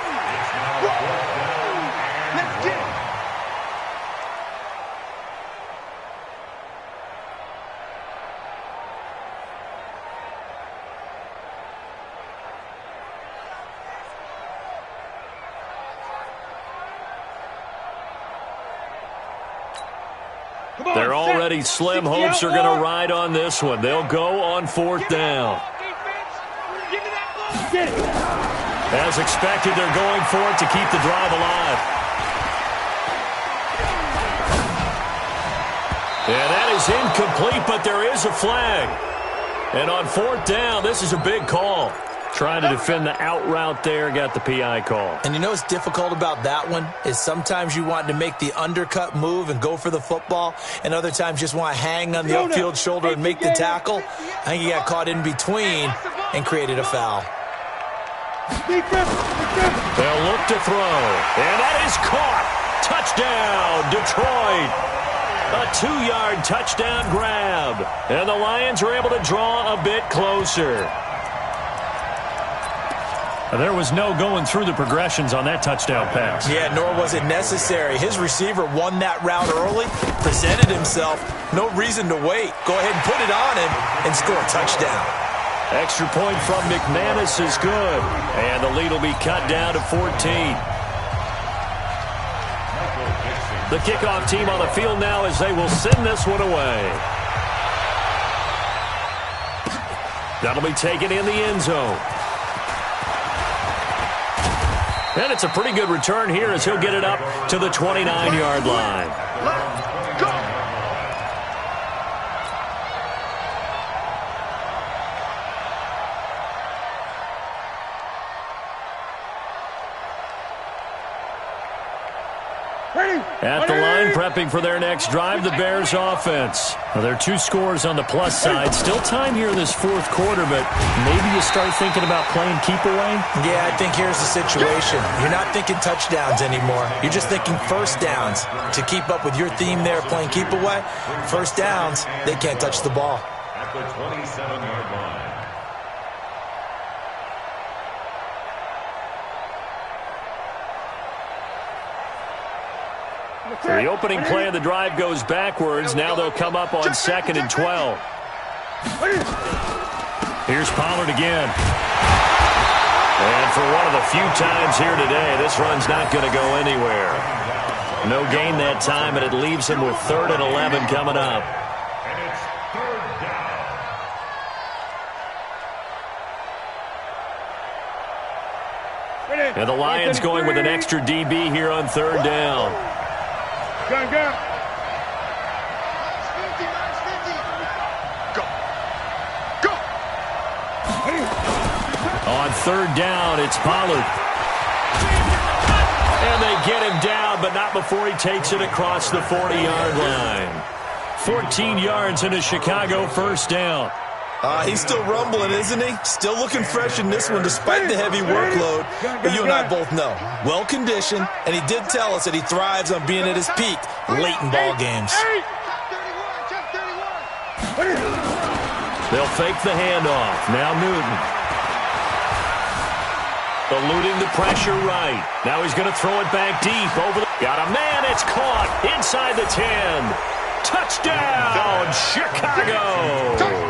They're already slim. Hopes are going to ride on this one. They'll go on 4th down. As expected, they're going for it to keep the drive alive. And that is incomplete, but there is a flag. And on 4th down, this is a big call. Trying to defend the out route there, got the PI call. And you know what's difficult about that one is sometimes you want to make the undercut move and go for the football, and other times just want to hang on the upfield shoulder and make the tackle. I think he got caught in between and created a foul. They'll look to throw, and that is caught. Touchdown, Detroit. A 2-yard touchdown grab, and the Lions are able to draw a bit closer. There was no going through the progressions on that touchdown pass. Yeah, nor was it necessary. His receiver won that route early, presented himself. No reason to wait. Go ahead and put it on him and score a touchdown. Extra point from McManus is good. And the lead will be cut down to 14. The kickoff team on the field now as they will send this one away. That'll be taken in the end zone. And it's a pretty good return here as he'll get it up to the 29-yard line. Let's go! At the line, prepping for their next drive, the Bears offense. Now, there are 2 scores on the plus side. Still time here in this 4th quarter, but maybe you start thinking about playing keep away? Yeah, I think here's the situation. You're not thinking touchdowns anymore. You're just thinking 1st downs. To keep up with your theme there, playing keep away, 1st downs, they can't touch the ball. At the 27-yard line. The opening play of the drive goes backwards. Now they'll come up on 2nd and 12. Here's Pollard again. And for one of the few times here today, this run's not going to go anywhere. No gain that time, and it leaves him with 3rd and 11 coming up. And it's 3rd down. And the Lions going with an extra DB here on 3rd down. Gun. Go. Go. On 3rd down, it's Pollard. And they get him down, but not before he takes it across the 40-yard line. 14 yards and a Chicago 1st down. He's still rumbling, isn't he? Still looking fresh in this one despite the heavy workload. But you and I both know, well-conditioned, and he did tell us that he thrives on being at his peak late in ball games. They'll fake the handoff. Now Newton. Eluding the pressure right. Now he's going to throw it back deep. Got a man. It's caught inside the 10. Touchdown, Chicago.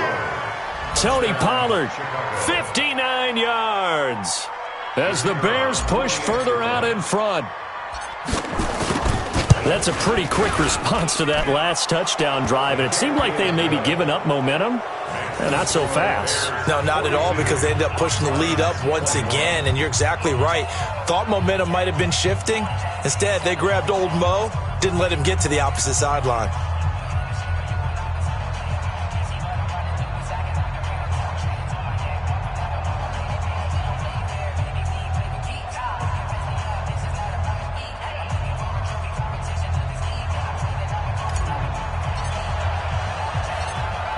Tony Pollard, 59 yards. as the Bears push further out in front. That's a pretty quick response to that last touchdown drive, and it seemed like they may be giving up momentum. Not so fast. No, not at all, because they ended up pushing the lead up once again, and you're exactly right. Thought momentum might have been shifting. Instead, they grabbed old Mo, didn't let him get to the opposite sideline.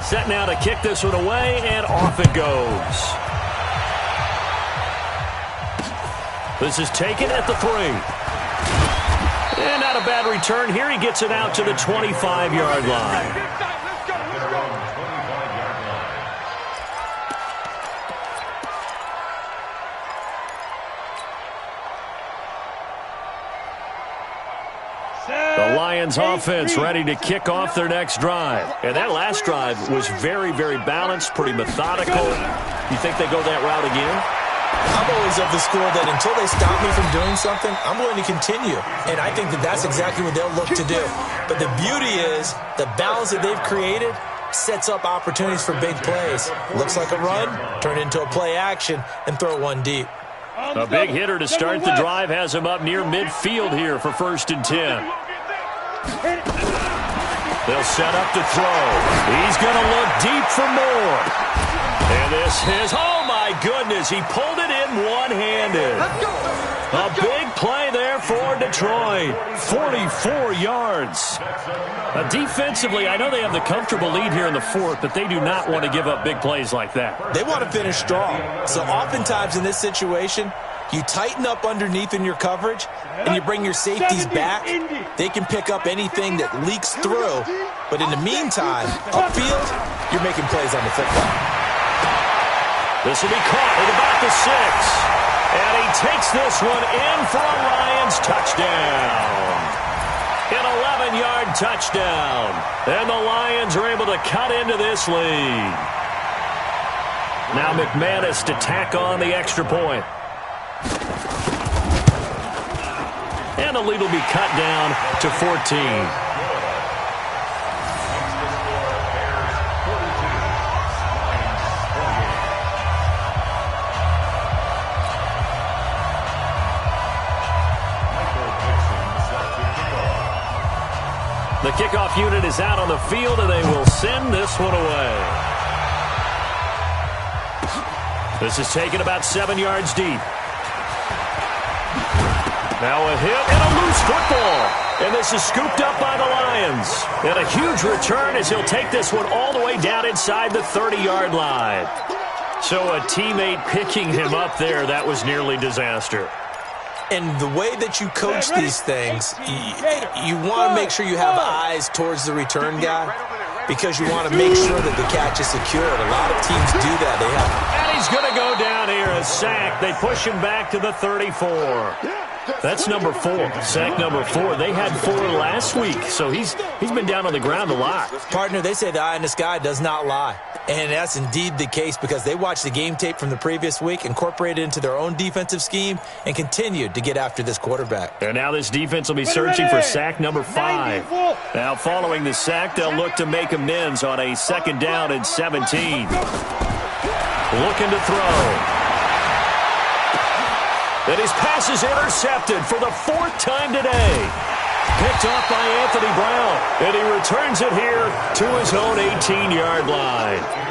Set now to kick this one away, and off it goes. This is taken at the 3. And not a bad return here. He gets it out to the 25-yard line. The Lions offense ready to kick off their next drive. And that last drive was very, very balanced, pretty methodical. You think they go that route again? I'm always of the school that until they stop me from doing something, I'm going to continue. And I think that that's exactly what they'll look to do. But the beauty is the balance that they've created sets up opportunities for big plays. Looks like a run, turn into a play action, and throw one deep. A big hitter to start the drive has him up near midfield here for 1st and 10. They'll set up to throw. He's going to look deep for more. And this is, oh my goodness, he pulled it in one-handed. A big play there for Detroit. 44 yards. Defensively, I know they have the comfortable lead here in the 4th, but they do not want to give up big plays like that. They want to finish strong. So oftentimes in this situation, you tighten up underneath in your coverage, and you bring your safeties back. They can pick up anything that leaks through. But in the meantime, upfield, you're making plays on the football. This will be caught at about the 6. And he takes this one in for a Lions touchdown. An 11-yard touchdown. And the Lions are able to cut into this lead. Now McManus to tack on the extra point. And the lead will be cut down to 14. The kickoff unit is out on the field, and they will send this one away. This is taken about 7 yards deep. Now a hit and a loose football. And this is scooped up by the Lions. And a huge return as he'll take this one all the way down inside the 30-yard line. So a teammate picking him up there, that was nearly disaster. And the way that you coach these things, you want to make sure you have eyes towards the return guy because you want to make sure that the catch is secured. A lot of teams do that. And he's going to go down here, a sack. They push him back to the 34. That's number 4. Sack number 4. They had 4 last week, so he's been down on the ground a lot. Partner, they say the eye in the sky does not lie. And that's indeed the case because they watched the game tape from the previous week, incorporated it into their own defensive scheme, and continued to get after this quarterback. And now this defense will be searching for sack number 5. Now following the sack, they'll look to make amends on a 2nd down and 17. Looking to throw. And his pass is intercepted for the 4th time today. Picked off by Anthony Brown. And he returns it here to his own 18-yard line.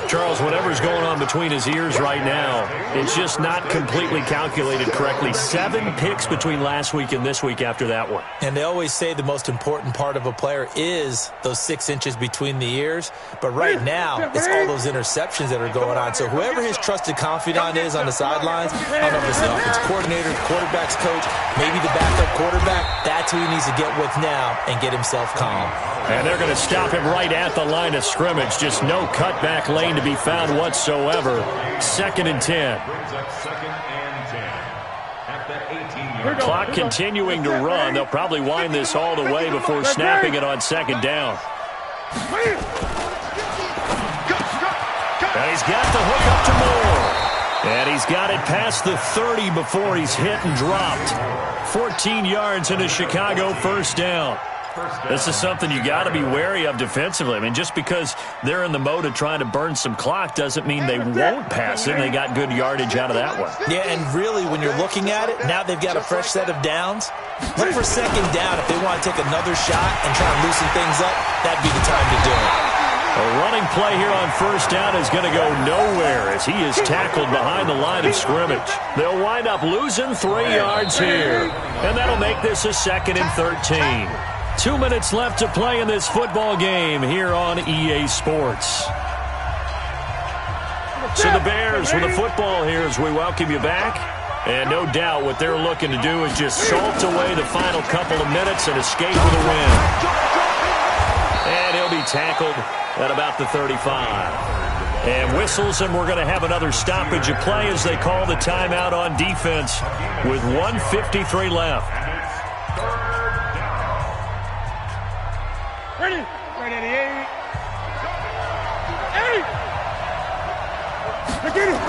Charles, whatever's going on between his ears right now, it's just not completely calculated correctly. 7 picks between last week and this week after that one. And they always say the most important part of a player is those 6 inches between the ears. But right now, it's all those interceptions that are going on. So whoever his trusted confidant is on the sidelines, I don't know if it's the offense coordinator, the quarterback's coach, maybe the backup quarterback, that's who he needs to get with now and get himself calm. And they're going to stop him right at the line of scrimmage. Just no cutback lane to be found whatsoever. 2nd and 10. Clock continuing to run. They'll probably wind this all the way before snapping it on 2nd down. And he's got the hook up to Moore. And he's got it past the 30 before he's hit and dropped. 14 yards in a Chicago first down. This is something you got to be wary of defensively. I mean, just because they're in the mode of trying to burn some clock doesn't mean they won't pass it. And they got good yardage out of that one. Yeah, and really, when you're looking at it, now they've got a fresh set of downs. Look for second down. If they want to take another shot and try and loosen things up, that'd be the time to do it. A running play here on first down is going to go nowhere as he is tackled behind the line of scrimmage. They'll wind up losing 3 yards here, and that'll make this a 2nd and 13. 2 minutes left to play in this football game here on EA Sports. So the Bears with the football here as we welcome you back. And no doubt what they're looking to do is just salt away the final couple of minutes and escape with a win. And he'll be tackled at about the 35. And whistles, and we're going to have another stoppage of play as they call the timeout on defense with 1:53 left. Ready, 8. Get it.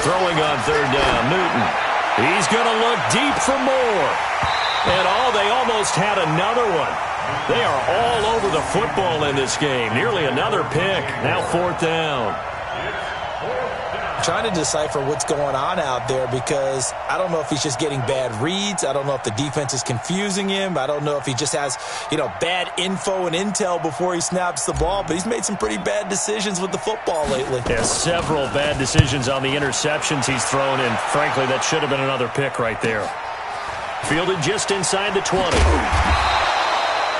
Throwing on third down, Newton. He's going to look deep for more. And they almost had another one. They are all over the football in this game. Nearly another pick. Now 4th down. Trying to decipher what's going on out there because I don't know if he's just getting bad reads. I don't know if the defense is confusing him. I don't know if he just has, bad info and intel before he snaps the ball. But he's made some pretty bad decisions with the football lately. Yeah, several bad decisions on the interceptions he's thrown, and frankly, that should have been another pick right there. Fielded just inside the 20.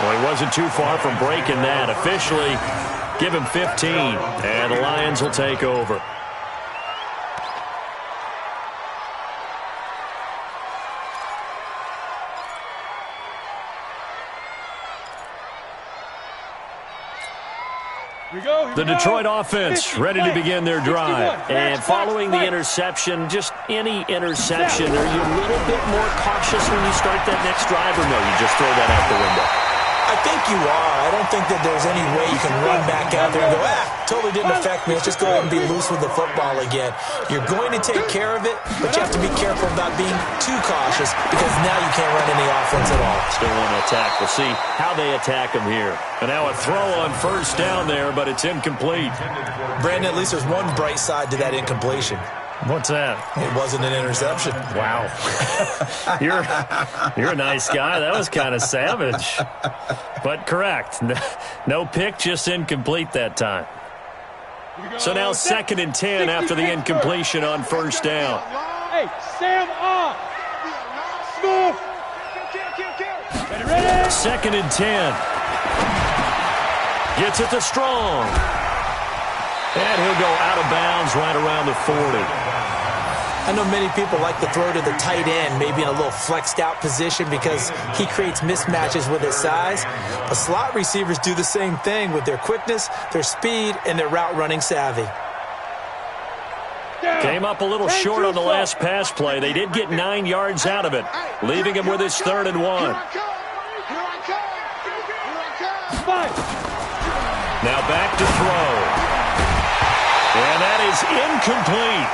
Well, he wasn't too far from breaking that. Officially, give him 15, and the Lions will take over. The Detroit offense ready to begin their drive. And following the interception, just any interception, are you a little bit more cautious when you start that next drive, or no, you just throw that out the window? I think you are. I don't think that there's any way you can run back out there and go, totally didn't affect me. Let's just go ahead and be loose with the football again. You're going to take care of it, but you have to be careful about being too cautious because now you can't run any offense at all. Still want to attack. We'll see how they attack him here. And now a throw on first down there, but it's incomplete. Brandon, at least there's one bright side to that incompletion. What's that? It wasn't an interception. Wow. You're a nice guy. That was kind of savage. But correct. No pick, just incomplete that time. So now 2nd and 10 after the incompletion on first down. Hey, Sam off. Smooth. Ready? 2nd and 10. Gets it to Strong. And he'll go out of bounds right around the 40. I know many people like to throw to the tight end, maybe in a little flexed out position because he creates mismatches with his size. But slot receivers do the same thing with their quickness, their speed, and their route running savvy. Came up a little short on the last pass play. They did get 9 yards out of it, leaving him with his 3rd and 1. Now back to throw. And that is incomplete.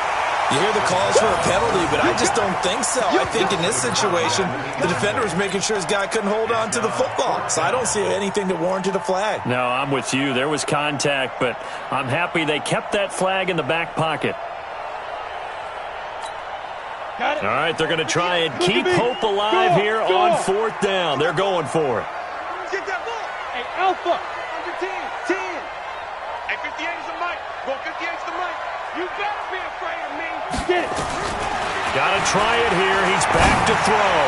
You hear the calls for a penalty, but I just don't think so. I think in this situation, the defender was making sure his guy couldn't hold on to the football. So I don't see anything that warranted a flag. No, I'm with you. There was contact, but I'm happy they kept that flag in the back pocket. All right, they're going to try and keep hope alive here on 4th down. They're going for it. Get that ball. Hey, Alpha. Under 10. Hey, 58 is the mic. Go 58 is the mic. You better be afraid of me. Get it. Got to try it here. He's back to throw.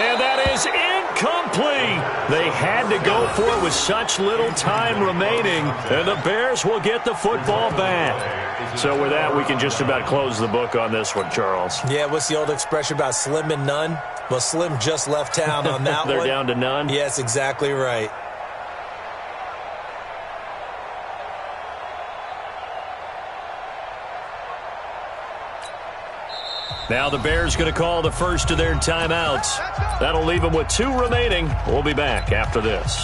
And that is incomplete. They had to go for it with such little time remaining, and the Bears will get the football back. So with that, we can just about close the book on this one, Charles. Yeah, what's the old expression about slim and none? Well, Slim just left town on that They're one. down to none? Yes, exactly right. Now the Bears going to call the first of their timeouts. That'll leave them with 2 remaining. We'll be back after this.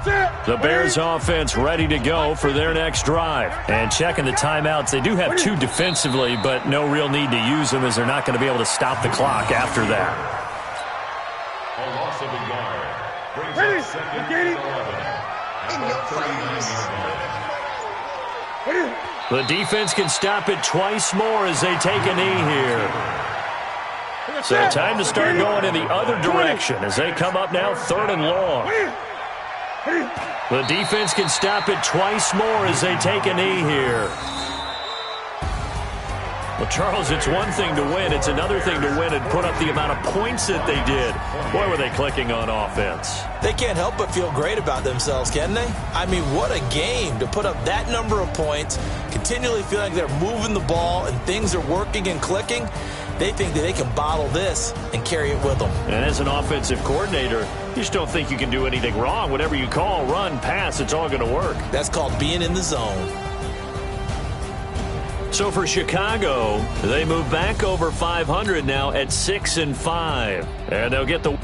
The Bears offense ready to go for their next drive. And checking the timeouts, they do have 2 defensively, but no real need to use them as they're not going to be able to stop the clock after that. A loss of a yard. Brings up second and 11. The defense can stop it twice more as they take a knee here. So time to start going in the other direction as they come up now 3rd and long. The defense can stop it twice more as they take a knee here. Well, Charles, it's one thing to win. It's another thing to win and put up the amount of points that they did. Boy, were they clicking on offense. They can't help but feel great about themselves, can they? I mean, what a game to put up that number of points, continually feeling like they're moving the ball and things are working and clicking. They think that they can bottle this and carry it with them. And as an offensive coordinator, you just don't think you can do anything wrong. Whatever you call, run, pass, it's all going to work. That's called being in the zone. So for Chicago, they move back over 500 now at 6-5. And they'll get the...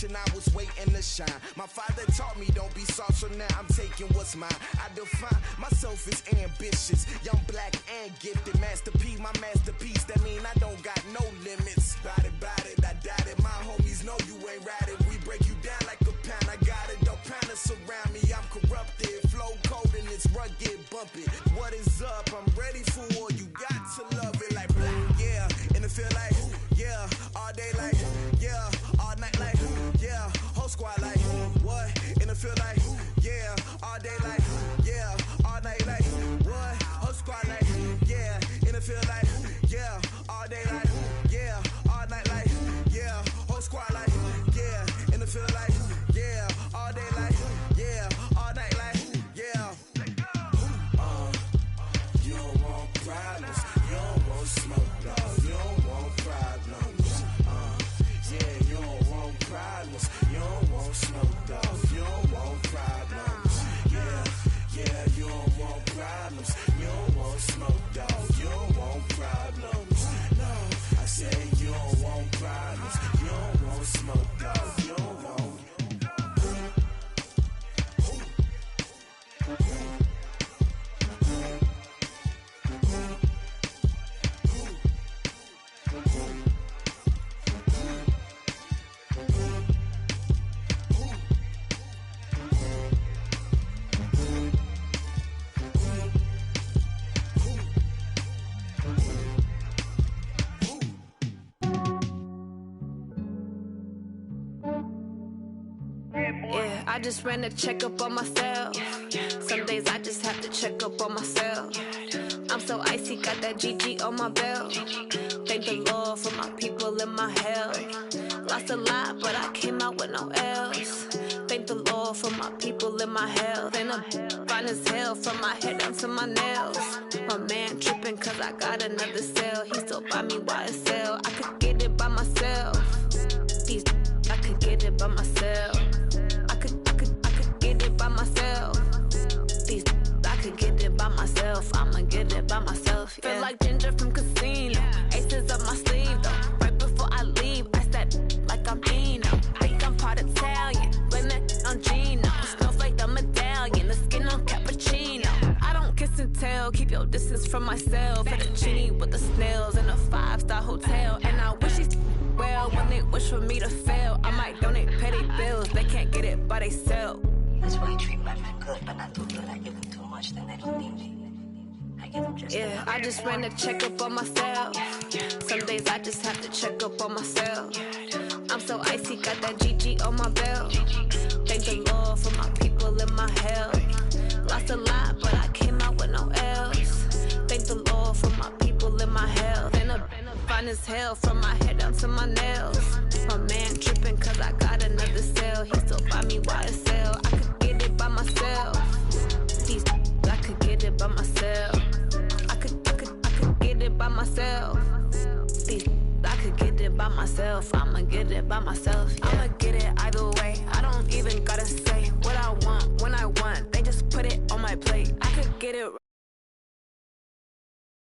I was waiting to shine. My father taught me don't be soft, so now I'm taking what's mine. I define myself as ambitious, young, black, and gifted. Master P, my masterpiece. That mean I don't got no limits. Bout it, I doubt it. My homies know you ain't ratted. We break you down like a pound. I got it, don't panic surround me. I'm corrupted, flow cold and it's rugged, bumpy. What is up? I'm ready for war. You got to love it like black, yeah. And it feel like, yeah, all day like, yeah, all night like, yeah, whole squad like, what? And it feel like, yeah, all day like, yeah, all night like, what? Whole squad like, yeah, and it feel like, yeah, all day like, yeah, all night like, yeah, whole squad like, yeah, and it feel like, yeah, all day like, yeah, all night like, yeah. You don't want problems, you don't want smoke, no, you don't want problems. Yeah, you don't want problems, you don't want smoke, dog. You don't want problems. Yeah, you don't want problems, you don't want smoke, dog. You don't want problems. No, I say you don't want problems, you don't want smoke, dog. You don't want. just ran a checkup on myself. Some days I just have to check up on myself. I'm so icy, got that GG on my belt. Thank the Lord for my people in my health. Lost a lot, but I came out with no L's. Thank the Lord for my people in my health. And I'm fine as hell from my head down to my nails. My man tripping cause I got another cell. He still buy me YSL. I could get it by myself. These I could get it by myself. I could get it by myself. These I could get it by myself. I'ma get it by myself. Yeah. Feel like Ginger from Casino. Aces up my sleeve though. Right before I leave, I said like I'm Eno. Think I'm part Italian. Blame it on Gino. Snowflake the medallion. The skin on cappuccino. I don't kiss and tell. Keep your distance from myself. Fettuccine with the snails in a 5-star hotel. And I wish he's well when they wish for me to fail. I might donate petty bills. They can't get it by themselves. That's why you treat my men good, but not too good. I give them too much, then they don't need me. I give them just yeah, I just ran a checkup on myself. Some days I just have to check up on myself. I'm so icy, got that GG on my belt. Thank the Lord for my people in my health. Lost a lot, but I came out with no L's. Thank the Lord for my people in my health. And I'm fine as hell from my head down to my nails. My man tripping cause I got another cell. He still buy me YSL. I could get it by myself. These I could get it by myself. I could get it by myself. These I could get it by myself. I'ma get it by myself. Yeah. I'ma get it either way. I don't even gotta say what I want when I want. They just put it on my plate. I could get it.